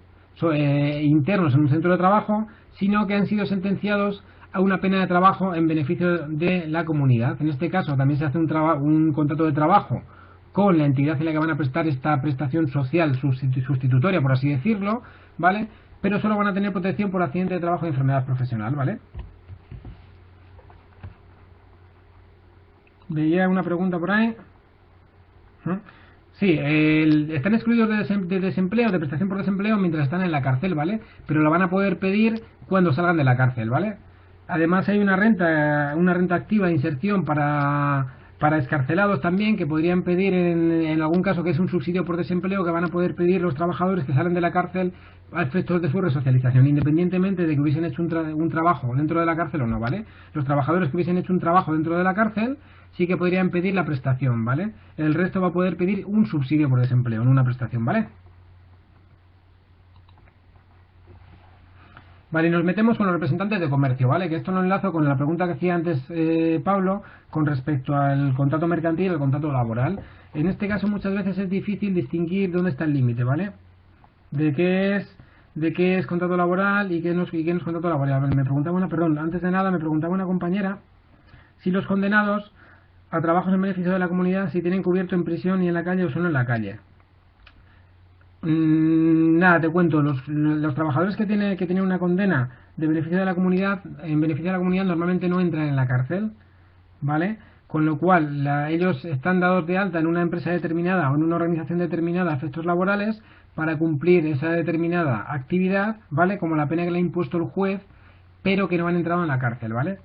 internos en un centro de trabajo, sino que han sido sentenciados a una pena de trabajo en beneficio de la comunidad. En este caso también se hace un contrato de trabajo con la entidad en la que van a prestar esta prestación social sustitutoria, por así decirlo, ¿vale? Pero solo van a tener protección por accidente de trabajo y enfermedad profesional, ¿vale? Veía una pregunta por ahí. Sí, están excluidos de desempleo, de prestación por desempleo mientras están en la cárcel, ¿vale? Pero la van a poder pedir cuando salgan de la cárcel, ¿vale? Además hay una renta activa de inserción para excarcelados también, que podrían pedir en algún caso, que es un subsidio por desempleo, que van a poder pedir los trabajadores que salen de la cárcel a efectos de su resocialización, independientemente de que hubiesen hecho un trabajo dentro de la cárcel o no, ¿vale? Los trabajadores que hubiesen hecho un trabajo dentro de la cárcel sí que podrían pedir la prestación, ¿vale? El resto va a poder pedir un subsidio por desempleo, no una prestación, ¿vale? Vale, y nos metemos con los representantes de comercio, ¿vale? Que esto lo enlazo con la pregunta que hacía antes Pablo con respecto al contrato mercantil y el contrato laboral. En este caso muchas veces es difícil distinguir dónde está el límite, ¿vale? De qué es contrato laboral y qué no es contrato laboral. Me preguntaba antes de nada me preguntaba una compañera si los condenados a trabajos en beneficio de la comunidad si tienen cubierto en prisión y en la calle o solo en la calle. Nada, te cuento, los trabajadores que tienen una condena de beneficio de la comunidad, en beneficio de la comunidad normalmente no entran en la cárcel, ¿vale? Con lo cual ellos están dados de alta en una empresa determinada o en una organización determinada a efectos laborales para cumplir esa determinada actividad, ¿vale? Como la pena que le ha impuesto el juez, pero que no han entrado en la cárcel, ¿vale?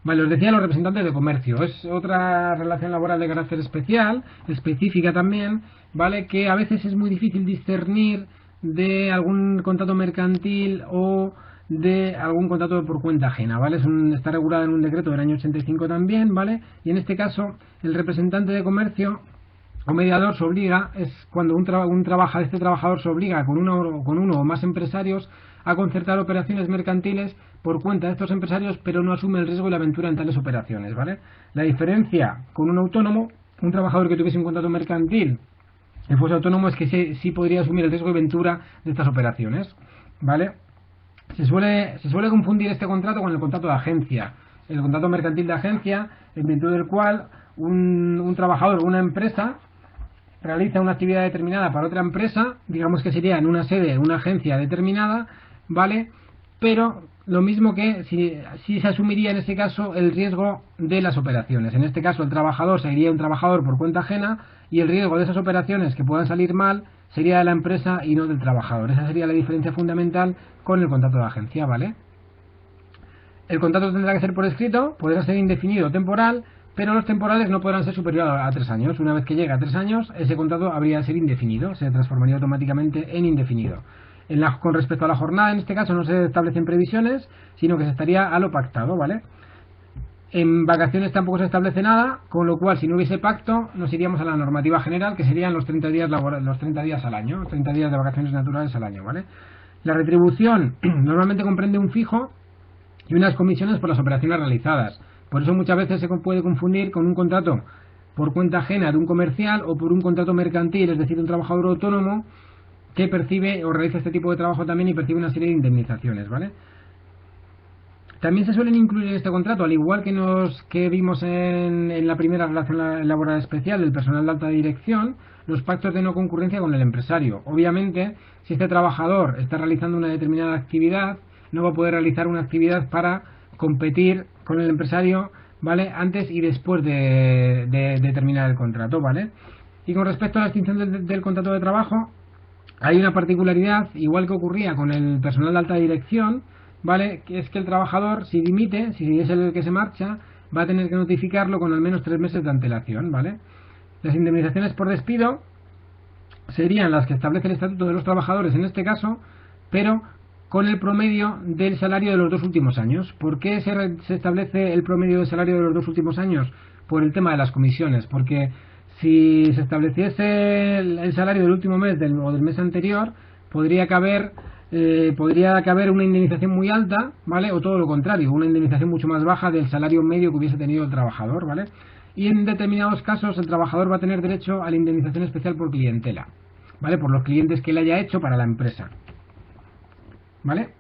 Vale, os decía los representantes de comercio. Es otra relación laboral de carácter especial, específica también, ¿vale? Que a veces es muy difícil discernir de algún contrato mercantil o de algún contrato por cuenta ajena, ¿vale? Está regulado en un decreto del año 85 también, ¿vale? Y en este caso, el representante de comercio o mediador se obliga, es cuando este trabajador se obliga con uno o más empresarios a concertar operaciones mercantiles por cuenta de estos empresarios, pero no asume el riesgo y la aventura en tales operaciones, ¿vale? La diferencia con un autónomo, un trabajador que tuviese un contrato mercantil y fuese autónomo, es que sí podría asumir el riesgo y aventura de estas operaciones, ¿vale? Se suele confundir este contrato con el contrato de agencia, el contrato mercantil de agencia, en virtud del cual un trabajador o una empresa realiza una actividad determinada para otra empresa, digamos que sería en una sede, una agencia determinada, ¿vale? Pero lo mismo que si se asumiría en ese caso el riesgo de las operaciones. En este caso el trabajador sería un trabajador por cuenta ajena y el riesgo de esas operaciones que puedan salir mal sería de la empresa y no del trabajador. Esa sería la diferencia fundamental con el contrato de agencia, ¿vale? El contrato tendrá que ser por escrito, podrá ser indefinido o temporal, pero los temporales no podrán ser superiores a 3 años. Una vez que llega a 3 años, ese contrato habría de ser indefinido, se transformaría automáticamente en indefinido. Con respecto a la jornada, en este caso no se establecen previsiones, sino que se estaría a lo pactado, ¿vale? En vacaciones tampoco se establece nada, con lo cual si no hubiese pacto nos iríamos a la normativa general, que serían los 30 días al año, los 30 días de vacaciones naturales al año, ¿vale? La retribución normalmente comprende un fijo y unas comisiones por las operaciones realizadas. Por eso muchas veces se puede confundir con un contrato por cuenta ajena de un comercial o por un contrato mercantil, es decir, un trabajador autónomo que percibe o realiza este tipo de trabajo también y percibe una serie de indemnizaciones, ¿vale? También se suelen incluir en este contrato, al igual que vimos en la primera relación laboral especial del personal de alta dirección, los pactos de no concurrencia con el empresario. Obviamente, si este trabajador está realizando una determinada actividad, no va a poder realizar una actividad para competir con el empresario, ¿vale? Antes y después de terminar el contrato, ¿vale? Y con respecto a la extinción del contrato de trabajo, hay una particularidad, igual que ocurría con el personal de alta dirección, ¿vale? Que es que el trabajador, si dimite, si es el que se marcha, va a tener que notificarlo con al menos 3 meses de antelación, ¿vale? Las indemnizaciones por despido serían las que establece el Estatuto de los Trabajadores en este caso, pero con el promedio del salario de los 2 últimos años. ¿Por qué se establece el promedio del salario de los 2 últimos años? Por el tema de las comisiones, porque si se estableciese el salario del último mes o del mes anterior, podría caber una indemnización muy alta, ¿vale? O todo lo contrario, una indemnización mucho más baja del salario medio que hubiese tenido el trabajador, ¿vale? Y en determinados casos el trabajador va a tener derecho a la indemnización especial por clientela, ¿vale? Por los clientes que le haya hecho para la empresa, ¿vale?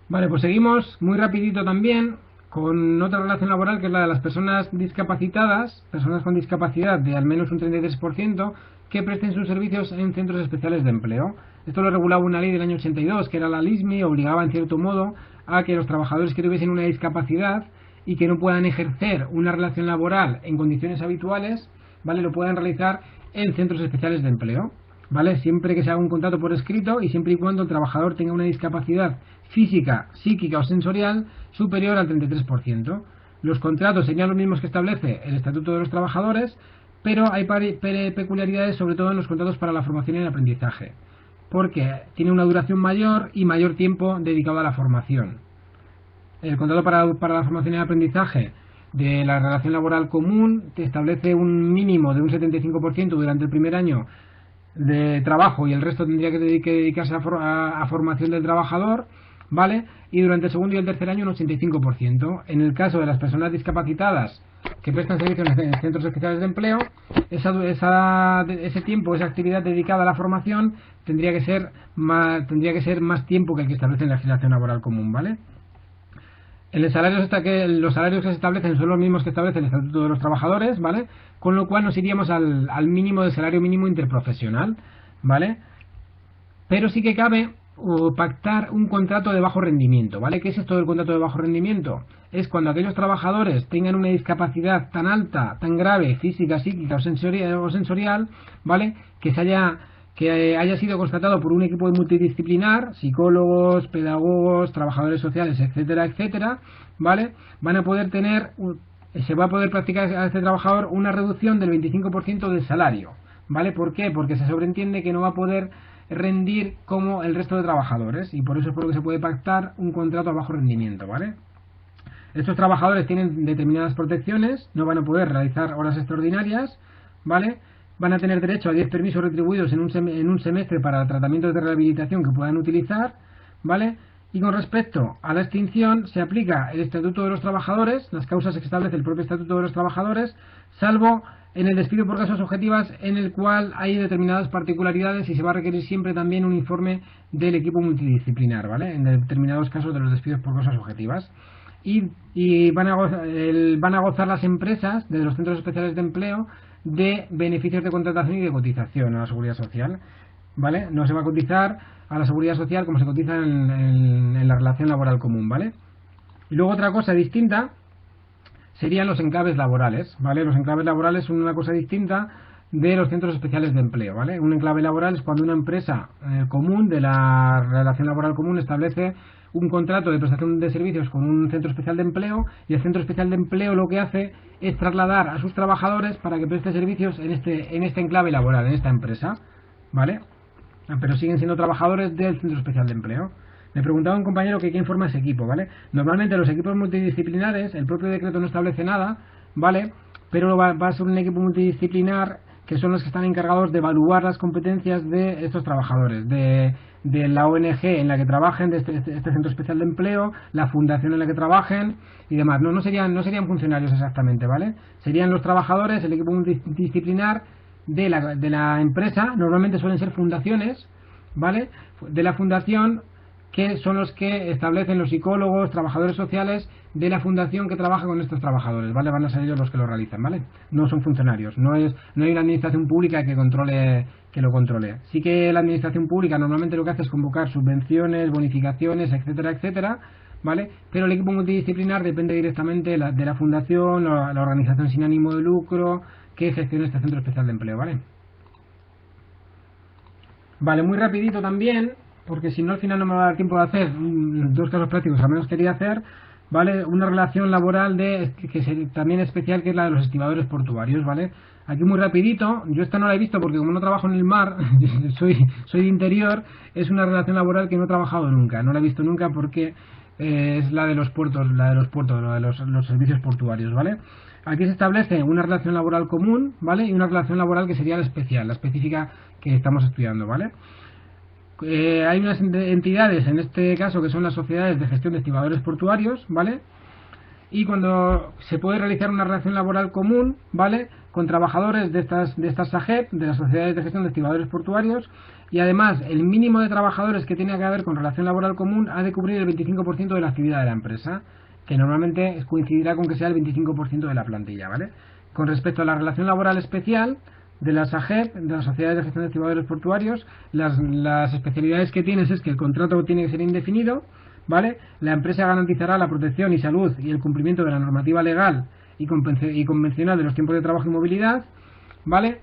Vale, pues seguimos muy rapidito también con otra relación laboral, que es la de las personas discapacitadas, personas con discapacidad de al menos un 33%, que presten sus servicios en centros especiales de empleo. Esto lo regulaba una ley del año 82, que era la LISMI, obligaba en cierto modo a que los trabajadores que tuviesen una discapacidad y que no puedan ejercer una relación laboral en condiciones habituales, ¿vale?, lo puedan realizar en centros especiales de empleo, ¿vale? Siempre que se haga un contrato por escrito y siempre y cuando el trabajador tenga una discapacidad física, psíquica o sensorial superior al 33%. Los contratos serían los mismos que establece el Estatuto de los Trabajadores, pero hay peculiaridades, sobre todo en los contratos para la formación y el aprendizaje, porque tiene una duración mayor y mayor tiempo dedicado a la formación. El contrato para la formación y el aprendizaje de la relación laboral común te establece un mínimo de un 75% durante el primer año de trabajo y el resto tendría que dedicarse a formación del trabajador, ¿vale? Y durante el segundo y el tercer año un 85%. En el caso de las personas discapacitadas que prestan servicios en centros especiales de empleo, ese tiempo, esa actividad dedicada a la formación tendría que ser más tiempo que el que establece en la legislación laboral común, ¿vale? Los salarios que se establecen son los mismos que establece el Estatuto de los Trabajadores, ¿vale? Con lo cual nos iríamos al mínimo del salario mínimo interprofesional, ¿vale? Pero sí que cabe pactar un contrato de bajo rendimiento, ¿vale? ¿Qué es esto del contrato de bajo rendimiento? Es cuando aquellos trabajadores tengan una discapacidad tan alta, tan grave, física, psíquica o sensorial, ¿vale?, que haya sido constatado por un equipo multidisciplinar, psicólogos, pedagogos, trabajadores sociales, etcétera, etcétera, ¿vale? Se va a poder practicar a este trabajador una reducción del 25% del salario, ¿vale? ¿Por qué? Porque se sobreentiende que no va a poder rendir como el resto de trabajadores, y por eso es por lo que se puede pactar un contrato a bajo rendimiento, ¿vale? Estos trabajadores tienen determinadas protecciones, no van a poder realizar horas extraordinarias, ¿vale? Van a tener derecho a 10 permisos retribuidos en un semestre para tratamientos de rehabilitación que puedan utilizar, ¿vale? Y con respecto a la extinción, se aplica el Estatuto de los Trabajadores, las causas que establece el propio Estatuto de los Trabajadores, salvo en el despido por causas objetivas, en el cual hay determinadas particularidades y se va a requerir siempre también un informe del equipo multidisciplinar, ¿vale?, en determinados casos de los despidos por causas objetivas. Y van a gozar las empresas de los centros especiales de empleo de beneficios de contratación y de cotización a la Seguridad Social, ¿vale? No se va a cotizar a la Seguridad Social como se cotiza en la relación laboral común, ¿vale? Y luego otra cosa distinta serían los enclaves laborales, ¿vale? Los enclaves laborales son una cosa distinta de los centros especiales de empleo, ¿vale? Un enclave laboral es cuando una empresa común de la relación laboral común establece un contrato de prestación de servicios con un centro especial de empleo, y el centro especial de empleo lo que hace es trasladar a sus trabajadores para que preste servicios en este enclave laboral, en esta empresa, ¿vale? Pero siguen siendo trabajadores del centro especial de empleo. Me preguntaba un compañero que quién forma ese equipo, ¿vale? Normalmente los equipos multidisciplinares, el propio decreto no establece nada, ¿vale? Pero va a ser un equipo multidisciplinar que son los que están encargados de evaluar las competencias de estos trabajadores, de de la ONG en la que trabajen, de este centro especial de empleo, la fundación en la que trabajen y demás. No serían funcionarios exactamente, ¿vale? Serían los trabajadores, el equipo multidisciplinar de la empresa. Normalmente suelen ser fundaciones, ¿vale? De la fundación, que son los que establecen los psicólogos, trabajadores sociales de la fundación que trabaja con estos trabajadores, ¿vale? Van a ser ellos los que lo realizan, ¿vale? No son funcionarios, no hay una administración pública que lo controle. Sí que la administración pública normalmente lo que hace es convocar subvenciones, bonificaciones, etcétera, etcétera, ¿vale? Pero el equipo multidisciplinar depende directamente de la fundación, la organización sin ánimo de lucro que gestiona este centro especial de empleo, ¿vale? Vale, muy rapidito también, porque si no al final no me va a dar tiempo de hacer dos casos prácticos, al menos quería hacer, ¿vale? Una relación laboral también especial, que es la de los estibadores portuarios, ¿vale? Aquí muy rapidito, yo esta no la he visto porque como no trabajo en el mar, soy de interior, es una relación laboral que no he trabajado nunca, no la he visto nunca porque es la de los puertos, los servicios portuarios, ¿vale? Aquí se establece una relación laboral común, ¿vale? Y una relación laboral que sería la especial, la específica que estamos estudiando, ¿vale? Hay unas entidades, en este caso, que son las sociedades de gestión de estibadores portuarios, ¿vale? Y cuando se puede realizar una relación laboral común, ¿vale? Con trabajadores de estas SAGEP, de las sociedades de gestión de estibadores portuarios, y además el mínimo de trabajadores que tiene que haber con relación laboral común ha de cubrir el 25% de la actividad de la empresa, que normalmente coincidirá con que sea el 25% de la plantilla, ¿vale? Con respecto a la relación laboral especial de las SAGEP, de las sociedades de gestión de estibadores portuarios, las especialidades que tienes es que el contrato tiene que ser indefinido, ¿vale? La empresa garantizará la protección y salud y el cumplimiento de la normativa legal y convencional de los tiempos de trabajo y movilidad, ¿vale?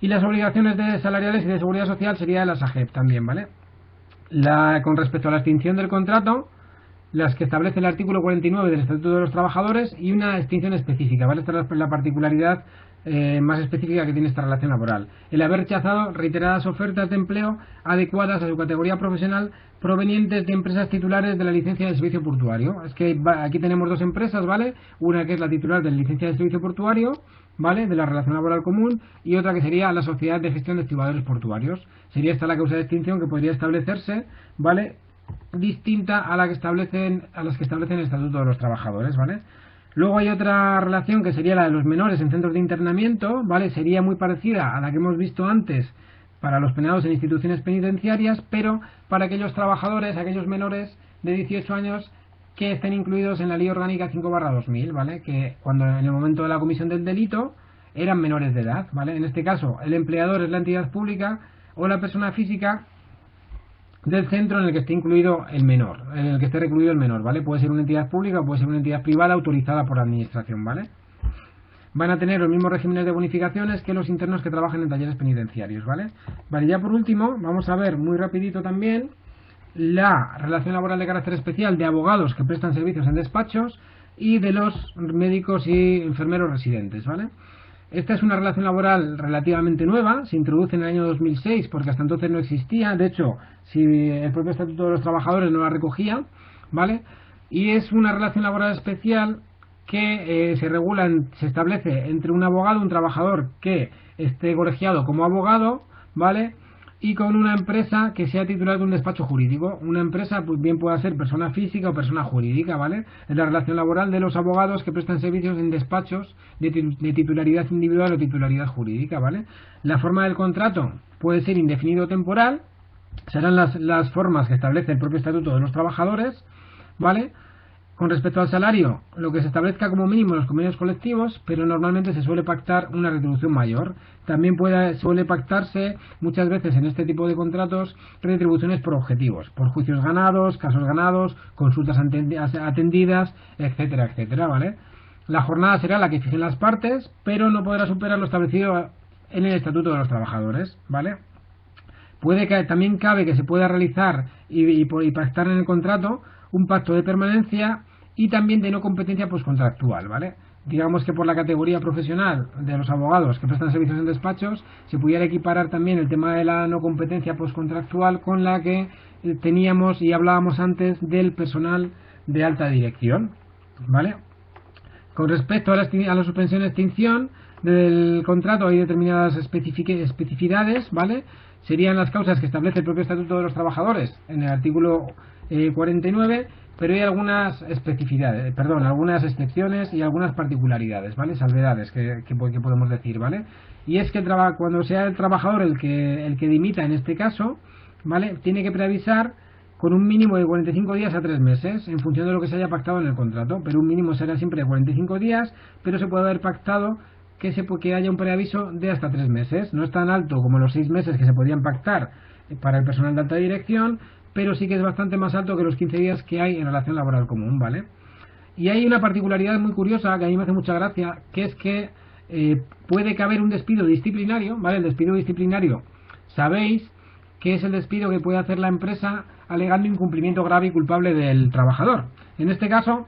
Y las obligaciones salariales y de seguridad social sería de la SAGEP también, ¿vale? Con respecto a la extinción del contrato, las que establece el artículo 49 del Estatuto de los Trabajadores y una extinción específica, ¿vale? Esta es la particularidad más específica que tiene esta relación laboral. El haber rechazado reiteradas ofertas de empleo adecuadas a su categoría profesional provenientes de empresas titulares de la licencia de servicio portuario. Es que aquí tenemos dos empresas, ¿vale? Una que es la titular de la licencia de servicio portuario, ¿vale? De la relación laboral común, y otra que sería la sociedad de gestión de estibadores portuarios. Sería esta la causa de extinción que podría establecerse, ¿vale? Distinta a las que establecen el Estatuto de los Trabajadores, ¿vale? Luego hay otra relación que sería la de los menores en centros de internamiento, ¿vale? Sería muy parecida a la que hemos visto antes para los penados en instituciones penitenciarias, pero para aquellos trabajadores, aquellos menores de 18 años que estén incluidos en la Ley Orgánica 5/2000, ¿vale? Que cuando en el momento de la comisión del delito eran menores de edad, ¿vale? En este caso, el empleador es la entidad pública o la persona física del centro en el que esté incluido el menor, en el que esté recluido el menor, ¿vale? Puede ser una entidad pública o puede ser una entidad privada autorizada por la administración, ¿vale? Van a tener los mismos regímenes de bonificaciones que los internos que trabajan en talleres penitenciarios, ¿vale? Vale, ya por último, vamos a ver muy rapidito también la relación laboral de carácter especial de abogados que prestan servicios en despachos y de los médicos y enfermeros residentes, ¿vale? Esta es una relación laboral relativamente nueva, se introduce en el año 2006 porque hasta entonces no existía, de hecho, si el propio Estatuto de los Trabajadores no la recogía, ¿vale? Y es una relación laboral especial que se establece entre un abogado, un trabajador que esté colegiado como abogado, ¿vale? Y con una empresa que sea titular de un despacho jurídico. Una empresa pues bien pueda ser persona física o persona jurídica, ¿vale? Es la relación laboral de los abogados que prestan servicios en despachos de titularidad individual o titularidad jurídica, ¿vale? La forma del contrato puede ser indefinido o temporal, serán las formas que establece el propio Estatuto de los Trabajadores, ¿vale? Con respecto al salario, lo que se establezca como mínimo en los convenios colectivos, pero normalmente se suele pactar una retribución mayor. También suele pactarse muchas veces en este tipo de contratos retribuciones por objetivos, por juicios ganados, casos ganados, consultas atendidas, etcétera, etcétera, ¿vale? La jornada será la que fijen las partes, pero no podrá superar lo establecido en el Estatuto de los Trabajadores, ¿vale? También cabe que se pueda realizar y pactar en el contrato un pacto de permanencia y también de no competencia postcontractual, ¿vale? Digamos que por la categoría profesional de los abogados que prestan servicios en despachos se pudiera equiparar también el tema de la no competencia postcontractual con la que teníamos y hablábamos antes del personal de alta dirección, ¿vale? Con respecto a la suspensión de extinción, del contrato hay determinadas especificidades, ¿vale? Serían las causas que establece el propio Estatuto de los Trabajadores en el artículo 49, pero hay algunas especificidades, perdón, algunas excepciones y algunas particularidades, ¿vale? Salvedades que podemos decir, ¿vale? Y es que cuando sea el trabajador el que dimita en este caso, ¿vale? Tiene que preavisar con un mínimo de 45 días a 3 meses, en función de lo que se haya pactado en el contrato, pero un mínimo será siempre de 45 días, pero se puede haber pactado que haya un preaviso de hasta 3 meses. No es tan alto como los 6 meses que se podían pactar para el personal de alta dirección, pero sí que es bastante más alto que los 15 días que hay en relación laboral común, ¿vale? Y hay una particularidad muy curiosa que a mí me hace mucha gracia, que es que puede caber un despido disciplinario, ¿vale? El despido disciplinario, sabéis que es el despido que puede hacer la empresa alegando incumplimiento grave y culpable del trabajador. En este caso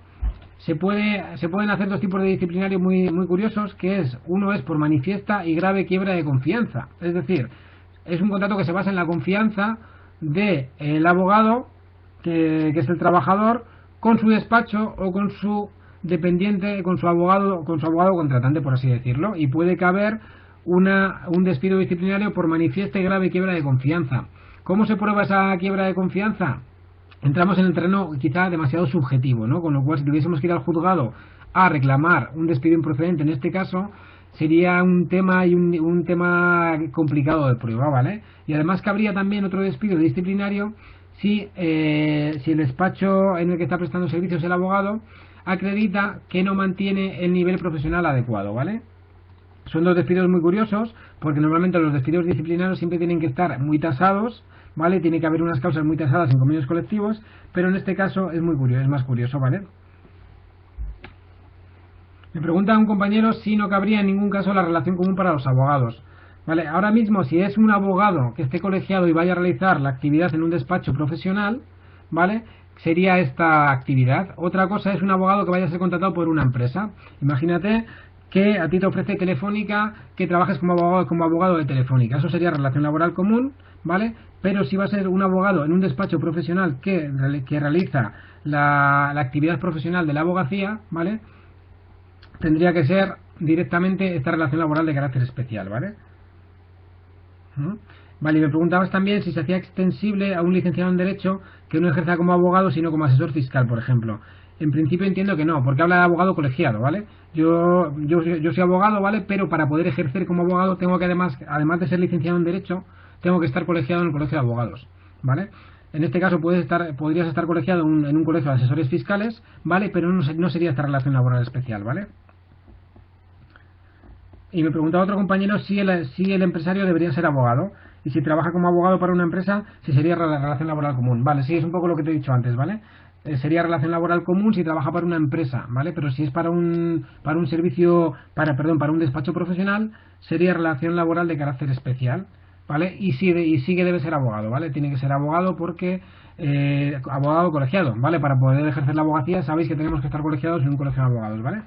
se pueden hacer dos tipos de disciplinario muy curiosos, que es, uno es por manifiesta y grave quiebra de confianza, es decir, es un contrato que se basa en la confianza del abogado, que es el trabajador, con su despacho o con su dependiente, con su abogado contratante, por así decirlo, y puede caber un despido disciplinario por manifiesta y grave quiebra de confianza. ¿Cómo se prueba esa quiebra de confianza? Entramos en el terreno quizá demasiado subjetivo, ¿no? Con lo cual, si tuviésemos que ir al juzgado a reclamar un despido improcedente, en este caso, sería un tema un tema complicado de prueba, ¿vale? Y además cabría también otro despido disciplinario si el despacho en el que está prestando servicios el abogado acredita que no mantiene el nivel profesional adecuado, ¿vale? Son dos despidos muy curiosos, porque normalmente los despidos disciplinarios siempre tienen que estar muy tasados, ¿vale? Tiene que haber unas causas muy tasadas en convenios colectivos, pero en este caso es muy curioso, es más curioso, ¿vale? Me pregunta un compañero si no cabría en ningún caso la relación común para los abogados. Vale, ahora mismo, si es un abogado que esté colegiado y vaya a realizar la actividad en un despacho profesional, ¿vale? Sería esta actividad. Otra cosa es un abogado que vaya a ser contratado por una empresa. Imagínate que a ti te ofrece Telefónica que trabajes como abogado de Telefónica. Eso sería relación laboral común, ¿vale? Pero si va a ser un abogado en un despacho profesional que realiza la actividad profesional de la abogacía, ¿vale? Tendría que ser directamente esta relación laboral de carácter especial, ¿vale? Vale, y me preguntabas también si se hacía extensible a un licenciado en Derecho que no ejerza como abogado, sino como asesor fiscal, por ejemplo. En principio entiendo que no, porque habla de abogado colegiado, ¿vale? Yo soy abogado, ¿vale? Pero para poder ejercer como abogado tengo que además de ser licenciado en Derecho, tengo que estar colegiado en el colegio de abogados, ¿vale? En este caso podrías estar colegiado en un colegio de asesores fiscales, ¿vale? Pero no sería esta relación laboral especial, ¿vale? Y me preguntaba otro compañero si el empresario debería ser abogado, y si trabaja como abogado para una empresa, si sería relación laboral común. Vale, sí, es un poco lo que te he dicho antes, ¿vale? Sería relación laboral común si trabaja para una empresa, ¿vale? Pero si es para un servicio, para un despacho profesional, sería relación laboral de carácter especial, ¿vale? Y sí que debe ser abogado, ¿vale? Tiene que ser abogado porque abogado colegiado, ¿vale? Para poder ejercer la abogacía sabéis que tenemos que estar colegiados en un colegio de abogados, ¿vale?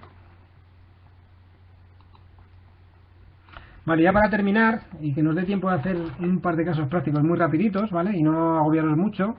Vale, ya para terminar, y que nos dé tiempo de hacer un par de casos prácticos muy rapiditos, ¿vale? Y no agobiaros mucho,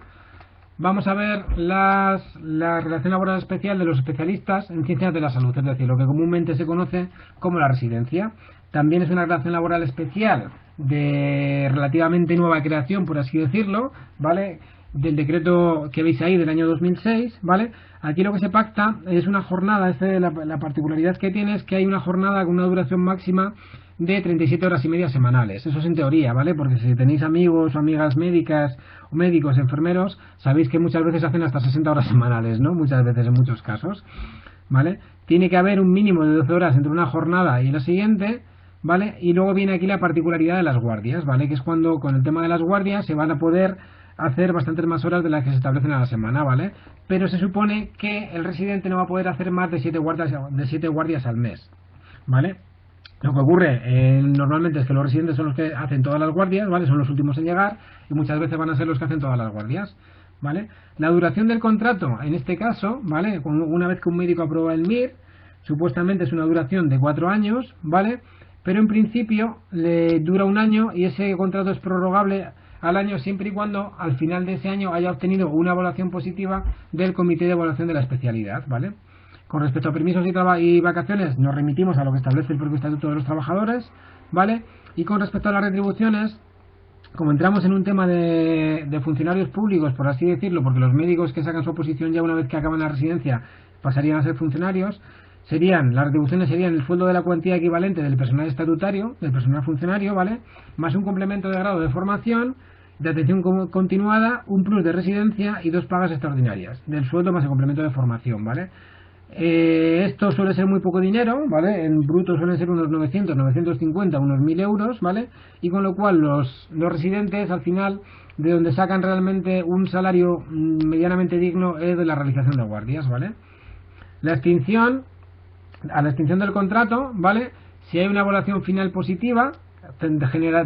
vamos a ver la relación laboral especial de los especialistas en ciencias de la salud, es decir, lo que comúnmente se conoce como la residencia. También es una relación laboral especial de relativamente nueva creación, por así decirlo, ¿vale? Del decreto que veis ahí del año 2006, ¿vale? Aquí lo que se pacta es una jornada, la particularidad que tiene es que hay una jornada con una duración máxima de 37 horas y media semanales. Eso es en teoría, ¿vale? Porque si tenéis amigos o amigas médicas o médicos, enfermeros, sabéis que muchas veces hacen hasta 60 horas semanales, ¿no? Muchas veces, en muchos casos, ¿vale? Tiene que haber un mínimo de 12 horas entre una jornada y la siguiente, ¿vale? Y luego viene aquí la particularidad de las guardias, ¿vale? Que es cuando con el tema de las guardias se van a poder hacer bastantes más horas de las que se establecen a la semana, ¿vale? Pero se supone que el residente no va a poder hacer más de 7 guardias al mes, ¿vale? Lo que ocurre normalmente es que los residentes son los que hacen todas las guardias, ¿vale? Son los últimos en llegar y muchas veces van a ser los que hacen todas las guardias, ¿vale? La duración del contrato, en este caso, ¿vale? Una vez que un médico aprueba el MIR, supuestamente es una duración de 4 años, ¿vale? Pero en principio le dura un año y ese contrato es prorrogable al año siempre y cuando al final de ese año haya obtenido una evaluación positiva del Comité de Evaluación de la Especialidad, ¿vale? Con respecto a permisos y vacaciones, nos remitimos a lo que establece el propio Estatuto de los Trabajadores, ¿vale? Y con respecto a las retribuciones, como entramos en un tema de funcionarios públicos, por así decirlo, porque los médicos que sacan su oposición ya una vez que acaban la residencia pasarían a ser funcionarios, las retribuciones serían el sueldo de la cuantía equivalente del personal estatutario, del personal funcionario, ¿vale? Más un complemento de grado de formación, de atención continuada, un plus de residencia y 2 pagas extraordinarias del sueldo más el complemento de formación, ¿vale? Esto suele ser muy poco dinero, ¿vale? En bruto suelen ser unos 900, 950, unos 1000 euros, ¿vale? Y con lo cual los residentes, al final, de donde sacan realmente un salario medianamente digno es de la realización de guardias, ¿vale? A la extinción del contrato, ¿vale? Si hay una evaluación final positiva,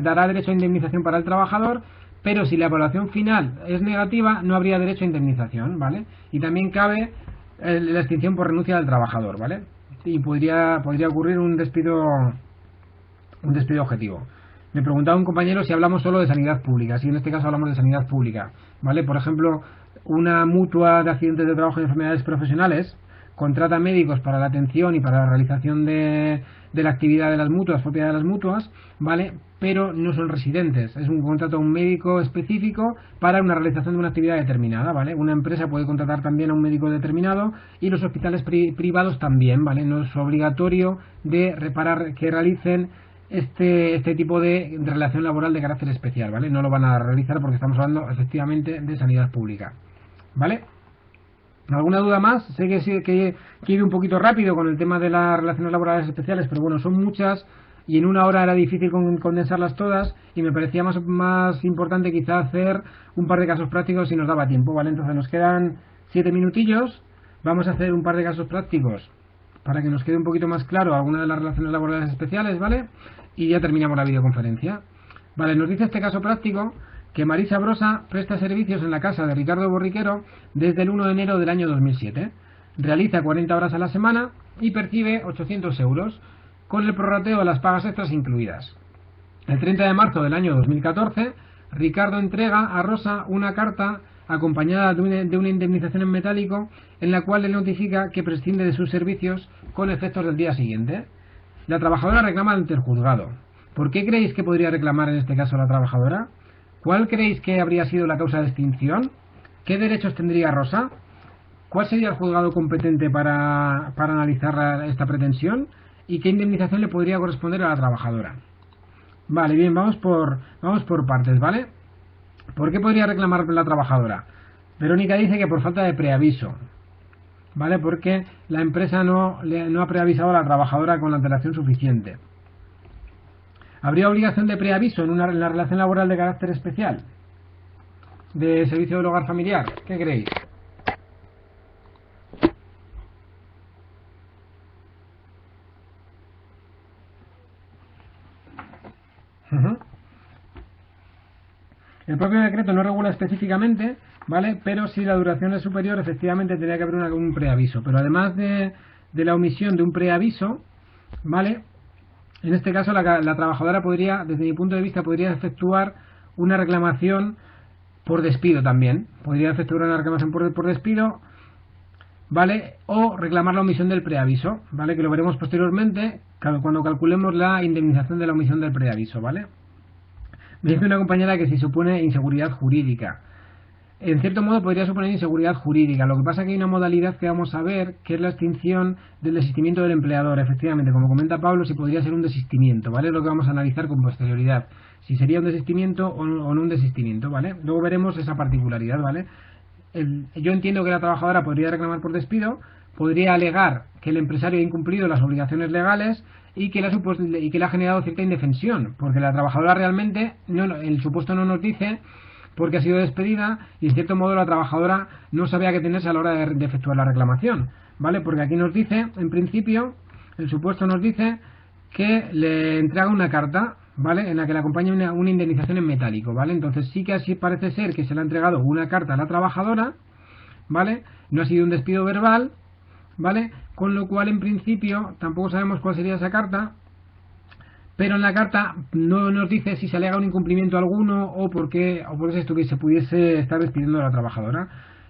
dará derecho a indemnización para el trabajador, pero si la evaluación final es negativa, no habría derecho a indemnización, ¿vale? Y también cabe la extinción por renuncia del trabajador, ¿vale? Y podría ocurrir un despido objetivo. Me preguntaba un compañero si hablamos solo de sanidad pública. Si en este caso hablamos de sanidad pública, ¿vale? Por ejemplo, una mutua de accidentes de trabajo y enfermedades profesionales contrata médicos para la atención y para la realización de la actividad de las mutuas, propiedad de las mutuas, ¿vale? Pero no son residentes, es un contrato a un médico específico para una realización de una actividad determinada, ¿vale? Una empresa puede contratar también a un médico determinado y los hospitales privados también, ¿vale? No es obligatorio que realicen este tipo de relación laboral de carácter especial, ¿vale? No lo van a realizar porque estamos hablando efectivamente de sanidad pública, ¿vale? ¿Alguna duda más? Sé que he ido un poquito rápido con el tema de las relaciones laborales especiales, pero bueno, son muchas y en una hora era difícil condensarlas todas y me parecía más importante quizá hacer un par de casos prácticos si nos daba tiempo, ¿vale? Entonces nos quedan 7 minutillos, vamos a hacer un par de casos prácticos para que nos quede un poquito más claro alguna de las relaciones laborales especiales, ¿vale? Y ya terminamos la videoconferencia. Vale, nos dice este caso práctico que Marisa Brosa presta servicios en la casa de Ricardo Borriquero desde el 1 de enero del año 2007. Realiza 40 horas a la semana y percibe 800 euros, con el prorrateo de las pagas extras incluidas. El 30 de marzo del año 2014, Ricardo entrega a Rosa una carta acompañada de una indemnización en metálico en la cual le notifica que prescinde de sus servicios con efectos del día siguiente. La trabajadora reclama ante el juzgado. ¿Por qué creéis que podría reclamar en este caso la trabajadora? ¿Cuál creéis que habría sido la causa de extinción? ¿Qué derechos tendría Rosa? ¿Cuál sería el juzgado competente para analizar esta pretensión? ¿Y qué indemnización le podría corresponder a la trabajadora? Vale, bien, vamos por partes, ¿vale? ¿Por qué podría reclamar la trabajadora? Verónica dice que por falta de preaviso, ¿vale? Porque la empresa no ha preavisado a la trabajadora con la antelación suficiente. ¿Habría obligación de preaviso en la relación laboral de carácter especial? ¿De servicio del hogar familiar? ¿Qué creéis? El propio decreto no regula específicamente, ¿vale? Pero si la duración es superior, efectivamente tendría que haber un preaviso. Pero además de la omisión de un preaviso, ¿vale? En este caso la trabajadora podría, desde mi punto de vista, podría efectuar una reclamación por despido también. Podría efectuar una reclamación por despido, ¿vale? O reclamar la omisión del preaviso, ¿vale? Que lo veremos posteriormente cuando calculemos la indemnización de la omisión del preaviso, ¿vale? Me dice una compañera que si supone inseguridad jurídica. En cierto modo podría suponer inseguridad jurídica. Lo que pasa es que hay una modalidad que vamos a ver, que es la extinción del desistimiento del empleador. Efectivamente, como comenta Pablo, si podría ser un desistimiento, ¿vale? Es lo que vamos a analizar con posterioridad. Si sería un desistimiento o no un desistimiento, ¿vale? Luego veremos esa particularidad, ¿vale? Yo entiendo que la trabajadora podría reclamar por despido, podría alegar que el empresario ha incumplido las obligaciones legales y que le ha generado cierta indefensión, porque la trabajadora realmente, el supuesto no nos dice porque ha sido despedida y en cierto modo la trabajadora no sabía qué tenerse a la hora de efectuar la reclamación, ¿vale? Porque aquí nos dice, en principio, el supuesto nos dice que le entrega una carta, ¿vale? En la que le acompaña una indemnización en metálico, ¿vale? Entonces sí que así parece ser que se le ha entregado una carta a la trabajadora, ¿vale? No ha sido un despido verbal, ¿vale? Con lo cual en principio tampoco sabemos cuál sería esa carta, pero en la carta no nos dice si se alega un incumplimiento alguno o por qué se pudiese estar despidiendo a la trabajadora.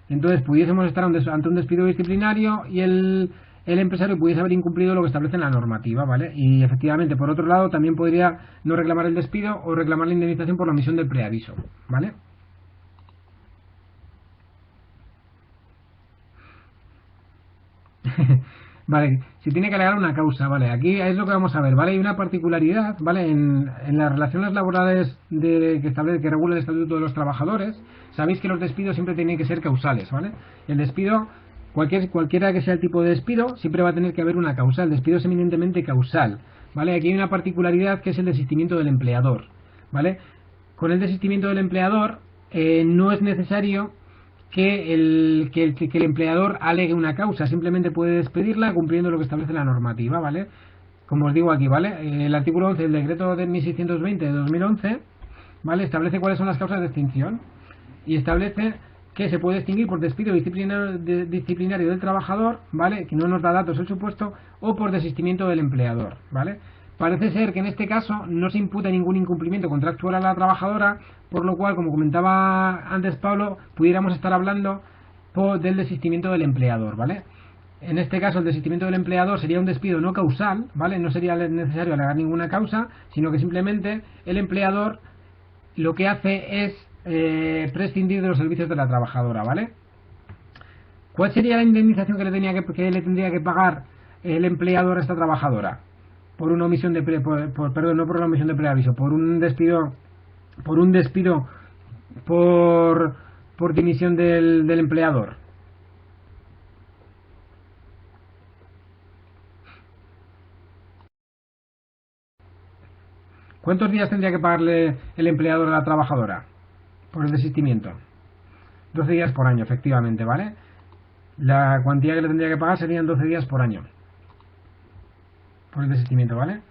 Entonces pudiésemos estar ante un despido disciplinario y el el empresario pudiese haber incumplido lo que establece en la normativa, ¿vale? Y efectivamente, por otro lado, también podría no reclamar el despido o reclamar la indemnización por la omisión del preaviso, ¿vale? Vale, si tiene que alegar una causa, vale, aquí es lo que vamos a ver, ¿vale? Hay una particularidad, ¿vale? En las relaciones laborales que establece, que regula el Estatuto de los Trabajadores, sabéis que los despidos siempre tienen que ser causales, ¿vale? El despido, cualquiera que sea el tipo de despido, siempre va a tener que haber una causa, el despido es eminentemente causal, ¿vale? Aquí hay una particularidad que es el desistimiento del empleador, ¿vale? Con el desistimiento del empleador no es necesario que el empleador alegue una causa, simplemente puede despedirla cumpliendo lo que establece la normativa, ¿vale? Como os digo aquí, ¿vale? El artículo 11 del decreto de 1620 de 2011, ¿vale? Establece cuáles son las causas de extinción y establece que se puede extinguir por despido disciplinario del trabajador, ¿vale? Que no nos da datos el supuesto, o por desistimiento del empleador, ¿vale? Parece ser que en este caso no se imputa ningún incumplimiento contractual a la trabajadora, por lo cual, como comentaba antes Pablo, pudiéramos estar hablando del desistimiento del empleador, ¿vale? En este caso, el desistimiento del empleador sería un despido no causal, ¿vale? No sería necesario alegar ninguna causa, sino que simplemente el empleador lo que hace es prescindir de los servicios de la trabajadora, ¿vale? ¿Cuál sería la indemnización que le tendría que pagar el empleador a esta trabajadora? Por una omisión de perdón, no por la omisión de preaviso, por un despido por dimisión del empleador. ¿Cuántos días tendría que pagarle el empleador a la trabajadora por el desistimiento? 12 días por año, efectivamente, ¿vale? La cuantía que le tendría que pagar serían 12 días por año por el desistimiento, ¿vale?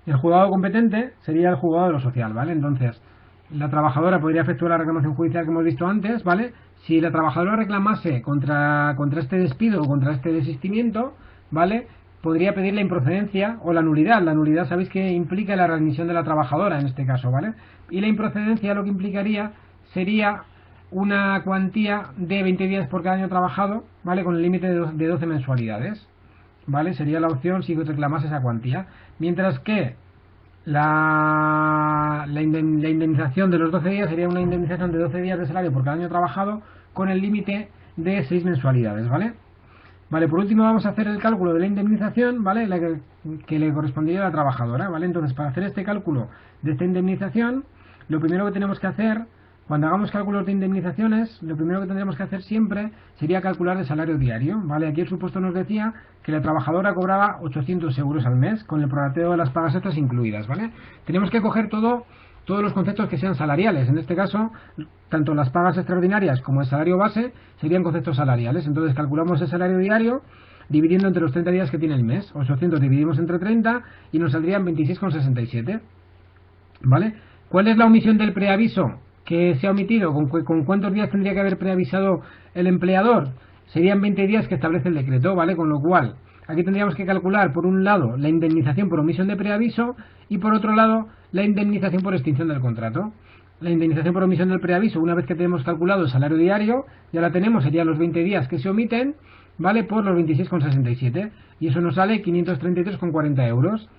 El juzgado competente sería el juzgado de lo social, ¿vale? Entonces, la trabajadora podría efectuar la reclamación judicial que hemos visto antes, ¿vale? Si la trabajadora reclamase contra este despido o contra este desistimiento, ¿vale? Podría pedir la improcedencia o la nulidad. La nulidad sabéis que implica la readmisión de la trabajadora en este caso, ¿vale? Y la improcedencia lo que implicaría sería una cuantía de 20 días por cada año trabajado, ¿vale? Con el límite de 12 mensualidades, ¿vale? Sería la opción si reclamase esa cuantía. Mientras que la indemnización de los 12 días sería una indemnización de 12 días de salario por cada año trabajado con el límite de 6 mensualidades, ¿vale? Vale, por último vamos a hacer el cálculo de la indemnización, ¿vale? La que le correspondería a la trabajadora, ¿vale? Entonces, para hacer este cálculo de esta indemnización, lo primero que tenemos que hacer, cuando hagamos cálculos de indemnizaciones, lo primero que tendremos que hacer siempre sería calcular el salario diario, ¿vale? Aquí el supuesto nos decía que la trabajadora cobraba 800 euros al mes, con el prorrateo de las pagas extras incluidas, ¿vale? Tenemos que coger todos los conceptos que sean salariales. En este caso, tanto las pagas extraordinarias como el salario base serían conceptos salariales. Entonces calculamos el salario diario dividiendo entre los 30 días que tiene el mes. 800 dividimos entre 30 y nos saldrían 26,67. ¿Vale? ¿Cuál es la omisión del preaviso que se ha omitido? ¿Con cuántos días tendría que haber preavisado el empleador? Serían 20 días que establece el decreto, ¿vale? Con lo cual, aquí tendríamos que calcular, por un lado, la indemnización por omisión de preaviso y, por otro lado, la indemnización por extinción del contrato. La indemnización por omisión del preaviso, una vez que tenemos calculado el salario diario, ya la tenemos, serían los 20 días que se omiten, ¿vale? Por los 26,67. Y eso nos sale 533,40 euros,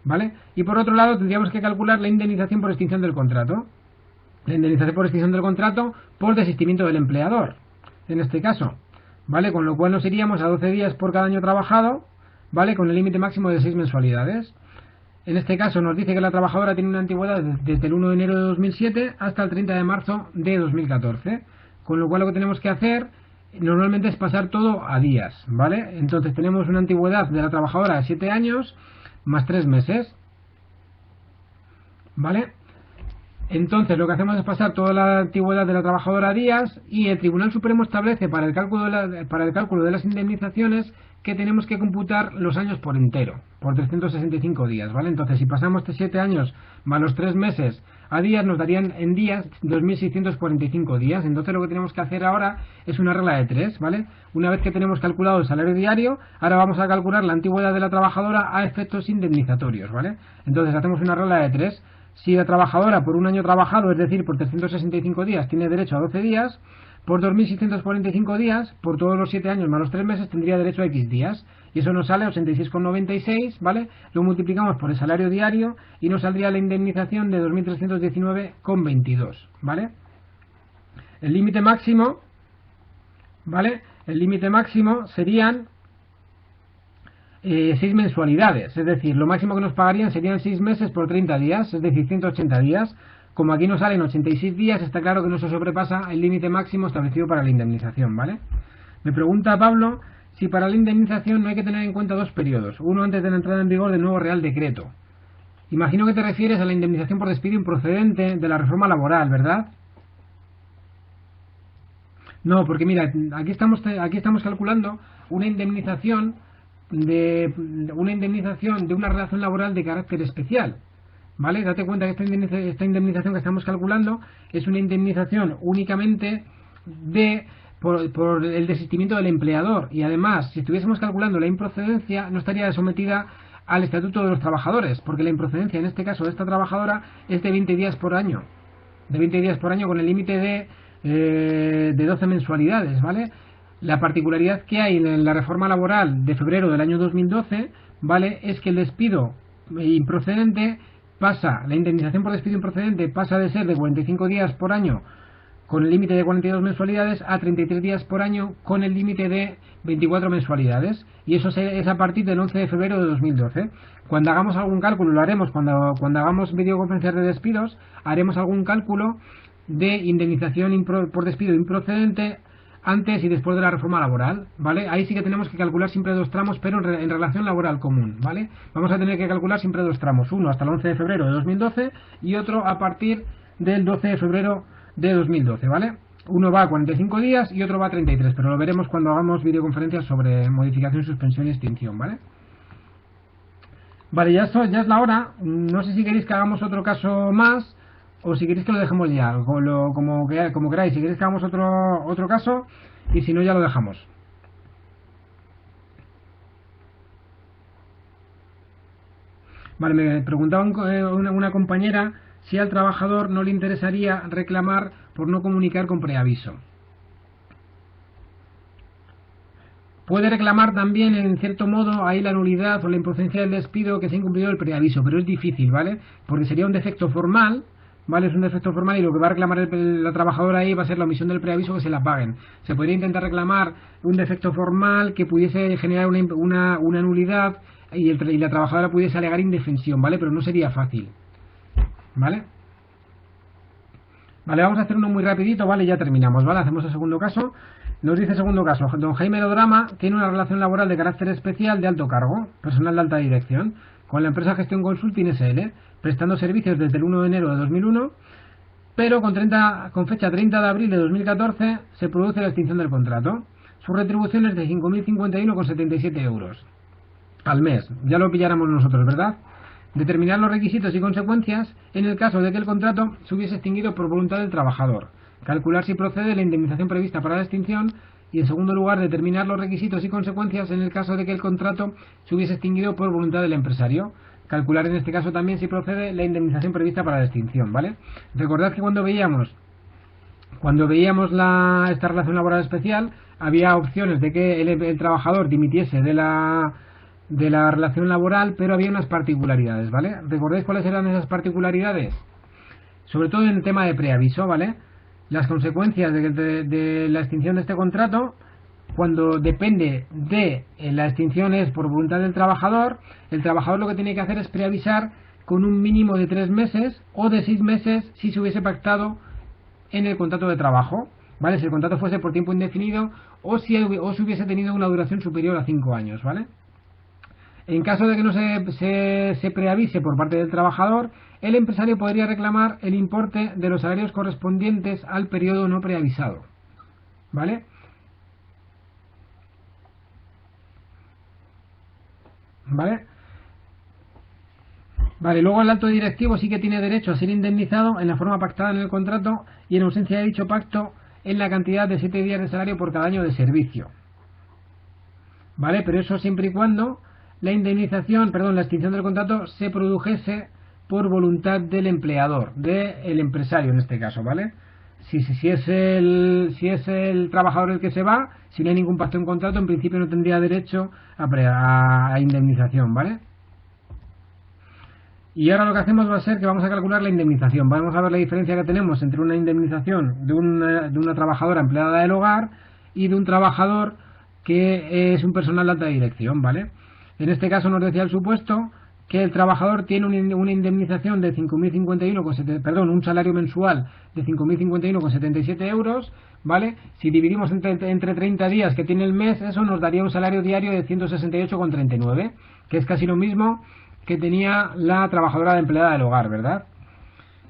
¿vale? Y por otro lado, tendríamos que calcular la indemnización por extinción del contrato. La indemnización por extinción del contrato por desistimiento del empleador, en este caso, ¿vale? Con lo cual nos iríamos a 12 días por cada año trabajado, ¿vale? Con el límite máximo de 6 mensualidades. En este caso nos dice que la trabajadora tiene una antigüedad desde el 1 de enero de 2007 hasta el 30 de marzo de 2014. Con lo cual lo que tenemos que hacer normalmente es pasar todo a días, ¿vale? Entonces tenemos una antigüedad de la trabajadora de 7 años más 3 meses, ¿vale? Entonces lo que hacemos es pasar toda la antigüedad de la trabajadora a días y el Tribunal Supremo establece para el cálculo de las indemnizaciones que tenemos que computar los años por entero, por 365 días, ¿vale? Entonces si pasamos de 7 años más los 3 meses a días nos darían en días 2.645 días. Entonces lo que tenemos que hacer ahora es una regla de 3, ¿vale? Una vez que tenemos calculado el salario diario, ahora vamos a calcular la antigüedad de la trabajadora a efectos indemnizatorios, ¿vale? Entonces hacemos una regla de 3. Si la trabajadora por un año trabajado, es decir, por 365 días, tiene derecho a 12 días, por 2.645 días, por todos los 7 años más los 3 meses, tendría derecho a X días. Y eso nos sale 86,96, ¿vale? Lo multiplicamos por el salario diario y nos saldría la indemnización de 2.319,22, ¿vale? El límite máximo, ¿vale? El límite máximo serían 6 mensualidades, es decir, lo máximo que nos pagarían serían 6 meses por 30 días, es decir, 180 días. Como aquí nos salen 86 días, está claro que no se sobrepasa el límite máximo establecido para la indemnización, ¿vale? Me pregunta Pablo si para la indemnización no hay que tener en cuenta 2 periodos, uno antes de la entrada en vigor del nuevo Real Decreto. Imagino que te refieres a la indemnización por despido improcedente de la reforma laboral, ¿verdad? No, porque mira, aquí estamos calculando una indemnización de una relación laboral de carácter especial, ¿vale? Date cuenta que esta indemnización que estamos calculando es una indemnización únicamente por el desistimiento del empleador, y además, si estuviésemos calculando la improcedencia, no estaría sometida al Estatuto de los Trabajadores, porque la improcedencia en este caso de esta trabajadora es de 20 días por año, con el límite de 12 mensualidades, ¿vale? La particularidad que hay en la reforma laboral de febrero del año 2012, ¿vale?, es que el despido improcedente la indemnización por despido improcedente pasa de ser de 45 días por año con el límite de 42 mensualidades a 33 días por año con el límite de 24 mensualidades, y eso es a partir del 11 de febrero de 2012. Cuando hagamos algún cálculo, lo haremos cuando hagamos videoconferencias de despidos, haremos algún cálculo de indemnización por despido improcedente antes y después de la reforma laboral, ¿vale? Ahí sí que tenemos que calcular siempre 2 tramos, pero en relación laboral común, ¿vale? Vamos a tener que calcular siempre 2 tramos, uno hasta el 11 de febrero de 2012 y otro a partir del 12 de febrero de 2012, ¿vale? Uno va a 45 días y otro va a 33, pero lo veremos cuando hagamos videoconferencias sobre modificación, suspensión y extinción, ¿vale? Vale, ya es la hora. No sé si queréis que hagamos otro caso más o si queréis que lo dejemos ya, como queráis. Si queréis que hagamos otro caso, y si no ya lo dejamos. Vale, me preguntaba una compañera si al trabajador no le interesaría reclamar por no comunicar con preaviso. Puede reclamar también, en cierto modo, ahí la nulidad o la improcedencia del despido que se ha incumplido el preaviso, pero es difícil, ¿vale? Porque sería un defecto formal, ¿vale? Es un defecto formal y lo que va a reclamar la trabajadora ahí va a ser la omisión del preaviso, que se la paguen. Se podría intentar reclamar un defecto formal que pudiese generar una nulidad y la trabajadora pudiese alegar indefensión, ¿vale? Pero no sería fácil, ¿vale? Vale, vamos a hacer uno muy rapidito, ¿vale? Ya terminamos, ¿vale? Hacemos el segundo caso. Nos dice segundo caso: don Jaime Lodrama tiene una relación laboral de carácter especial de alto cargo, personal de alta dirección, con la empresa Gestión Consulting SL, prestando servicios desde el 1 de enero de 2001, pero con fecha 30 de abril de 2014 se produce la extinción del contrato. Su retribución es de 5.051,77 euros al mes. Ya lo pilláramos nosotros, ¿verdad? Determinar los requisitos y consecuencias en el caso de que el contrato se hubiese extinguido por voluntad del trabajador. Calcular si procede la indemnización prevista para la extinción. Y en segundo lugar, determinar los requisitos y consecuencias en el caso de que el contrato se hubiese extinguido por voluntad del empresario. Calcular en este caso también si procede la indemnización prevista para la extinción, ¿vale? Recordad que cuando veíamos esta relación laboral especial, había opciones de que el trabajador dimitiese de la relación laboral, pero había unas particularidades, ¿vale? ¿Recordáis cuáles eran esas particularidades? Sobre todo en el tema de preaviso, ¿vale? Las consecuencias de la extinción de este contrato, cuando depende de la extinción es por voluntad del trabajador, el trabajador lo que tiene que hacer es preavisar con un mínimo de 3 meses o de 6 meses si se hubiese pactado en el contrato de trabajo, ¿vale? Si el contrato fuese por tiempo indefinido o si hubiese tenido una duración superior a 5 años, ¿vale? En caso de que no se preavise por parte del trabajador, el empresario podría reclamar el importe de los salarios correspondientes al periodo no preavisado, ¿vale? Vale, luego el alto directivo sí que tiene derecho a ser indemnizado en la forma pactada en el contrato y en ausencia de dicho pacto en la cantidad de 7 días de salario por cada año de servicio, ¿vale? Pero eso siempre y cuando la extinción del contrato se produjese por voluntad del empleador, del empresario en este caso, ¿vale? si es el trabajador el que se va, si no hay ningún pacto en contrato, en principio no tendría derecho a indemnización, ¿vale? Y ahora lo que hacemos va a ser que vamos a calcular la indemnización. Vamos a ver la diferencia que tenemos entre una indemnización de una trabajadora empleada del hogar y de un trabajador que es un personal de alta dirección, ¿vale? En este caso nos decía el supuesto que el trabajador tiene una indemnización de 5.051, perdón, un salario mensual de 5.051,77 euros, ¿vale? Si dividimos entre 30 días que tiene el mes, eso nos daría un salario diario de 168,39, que es casi lo mismo que tenía la trabajadora de empleada del hogar, ¿verdad?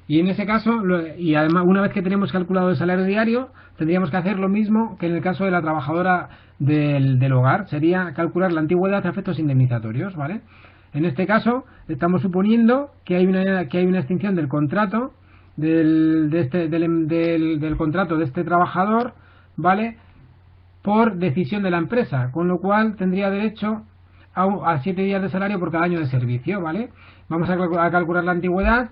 Y en ese caso, y además una vez que tenemos calculado el salario diario, tendríamos que hacer lo mismo que en el caso de la trabajadora del hogar, sería calcular la antigüedad de efectos indemnizatorios, ¿vale? En este caso, estamos suponiendo que hay una extinción del contrato del contrato de este trabajador, ¿vale? Por decisión de la empresa, con lo cual tendría derecho a 7 días de salario por cada año de servicio, ¿vale? Vamos a calcular la antigüedad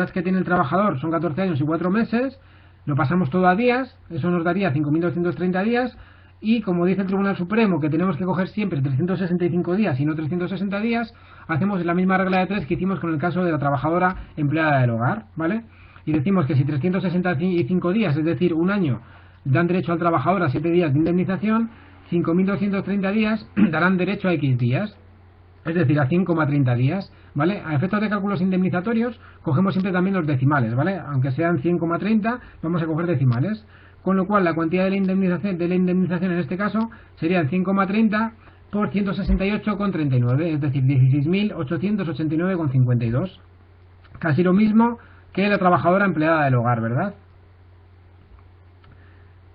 que tiene el trabajador son 14 años y 4 meses, lo pasamos todo a días, eso nos daría 5.230 días, y como dice el Tribunal Supremo que tenemos que coger siempre 365 días y no 360 días, hacemos la misma regla de 3 que hicimos con el caso de la trabajadora empleada del hogar, ¿vale? Y decimos que si 365 días, es decir, un año, dan derecho al trabajador a 7 días de indemnización, 5.230 días darán derecho a X días, es decir, a 100,30 días, ¿vale? A efectos de cálculos indemnizatorios, cogemos siempre también los decimales, ¿vale? Aunque sean 100,30, vamos a coger decimales, con lo cual la cuantía de la indemnización en este caso serían 100,30 por 168,39, es decir, 16.889,52. Casi lo mismo que la trabajadora empleada del hogar, ¿verdad?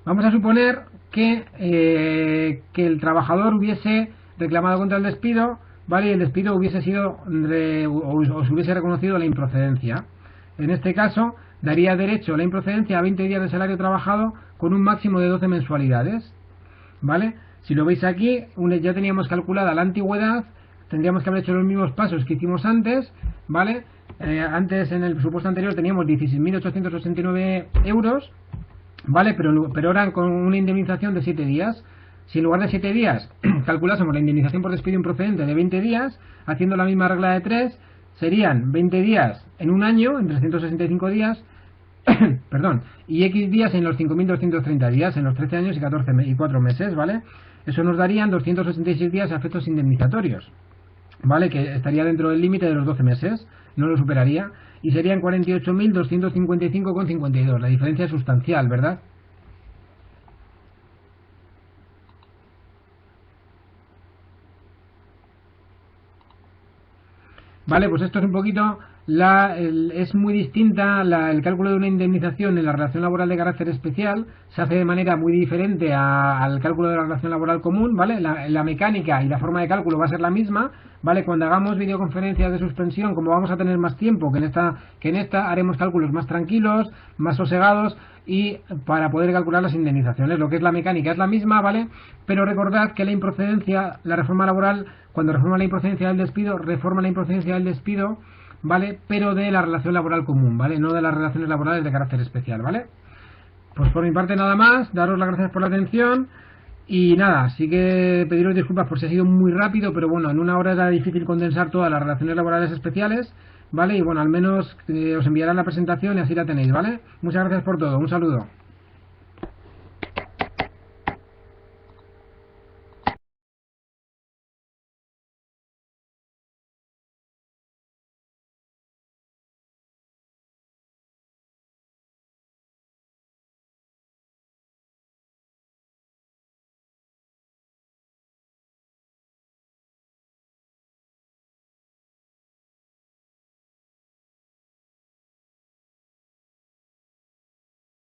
Vamos a suponer que el trabajador hubiese reclamado contra el despido, ¿vale? Y el despido hubiese sido o se hubiese reconocido la improcedencia. En este caso, daría derecho a la improcedencia a 20 días de salario trabajado con un máximo de 12 mensualidades, ¿vale? Si lo veis aquí, ya teníamos calculada la antigüedad, tendríamos que haber hecho los mismos pasos que hicimos antes, ¿vale? Antes, en el supuesto anterior, teníamos 16.889 euros, ¿vale? Pero eran con una indemnización de 7 días. Si en lugar de 7 días calculásemos la indemnización por despido improcedente de 20 días, haciendo la misma regla de 3, serían 20 días en un año, en 365 días, perdón, y X días en los 5.230 días, en los 13 años y 4 meses, ¿vale? Eso nos darían 286 días a efectos indemnizatorios, ¿vale? Que estaría dentro del límite de los 12 meses, no lo superaría, y serían 48.255,52. La diferencia es sustancial, ¿verdad? Vale, pues esto es un poquito, es muy distinta el cálculo de una indemnización en la relación laboral de carácter especial, se hace de manera muy diferente al cálculo de la relación laboral común, ¿vale? La mecánica y la forma de cálculo va a ser la misma, ¿vale? Cuando hagamos videoconferencias de suspensión, como vamos a tener más tiempo que en esta haremos cálculos más tranquilos, más sosegados, y para poder calcular las indemnizaciones. Lo que es la mecánica es la misma, ¿vale? Pero recordad que la improcedencia, la reforma laboral, cuando reforma la improcedencia del despido, reforma la improcedencia del despido, ¿vale? Pero de la relación laboral común, ¿vale? No de las relaciones laborales de carácter especial, ¿vale? Pues por mi parte nada más, daros las gracias por la atención y nada, sí que pediros disculpas por si ha sido muy rápido, pero bueno, en una hora era difícil condensar todas las relaciones laborales especiales, ¿vale? Y bueno, al menos os enviarán la presentación y así la tenéis, ¿vale? Muchas gracias por todo, un saludo.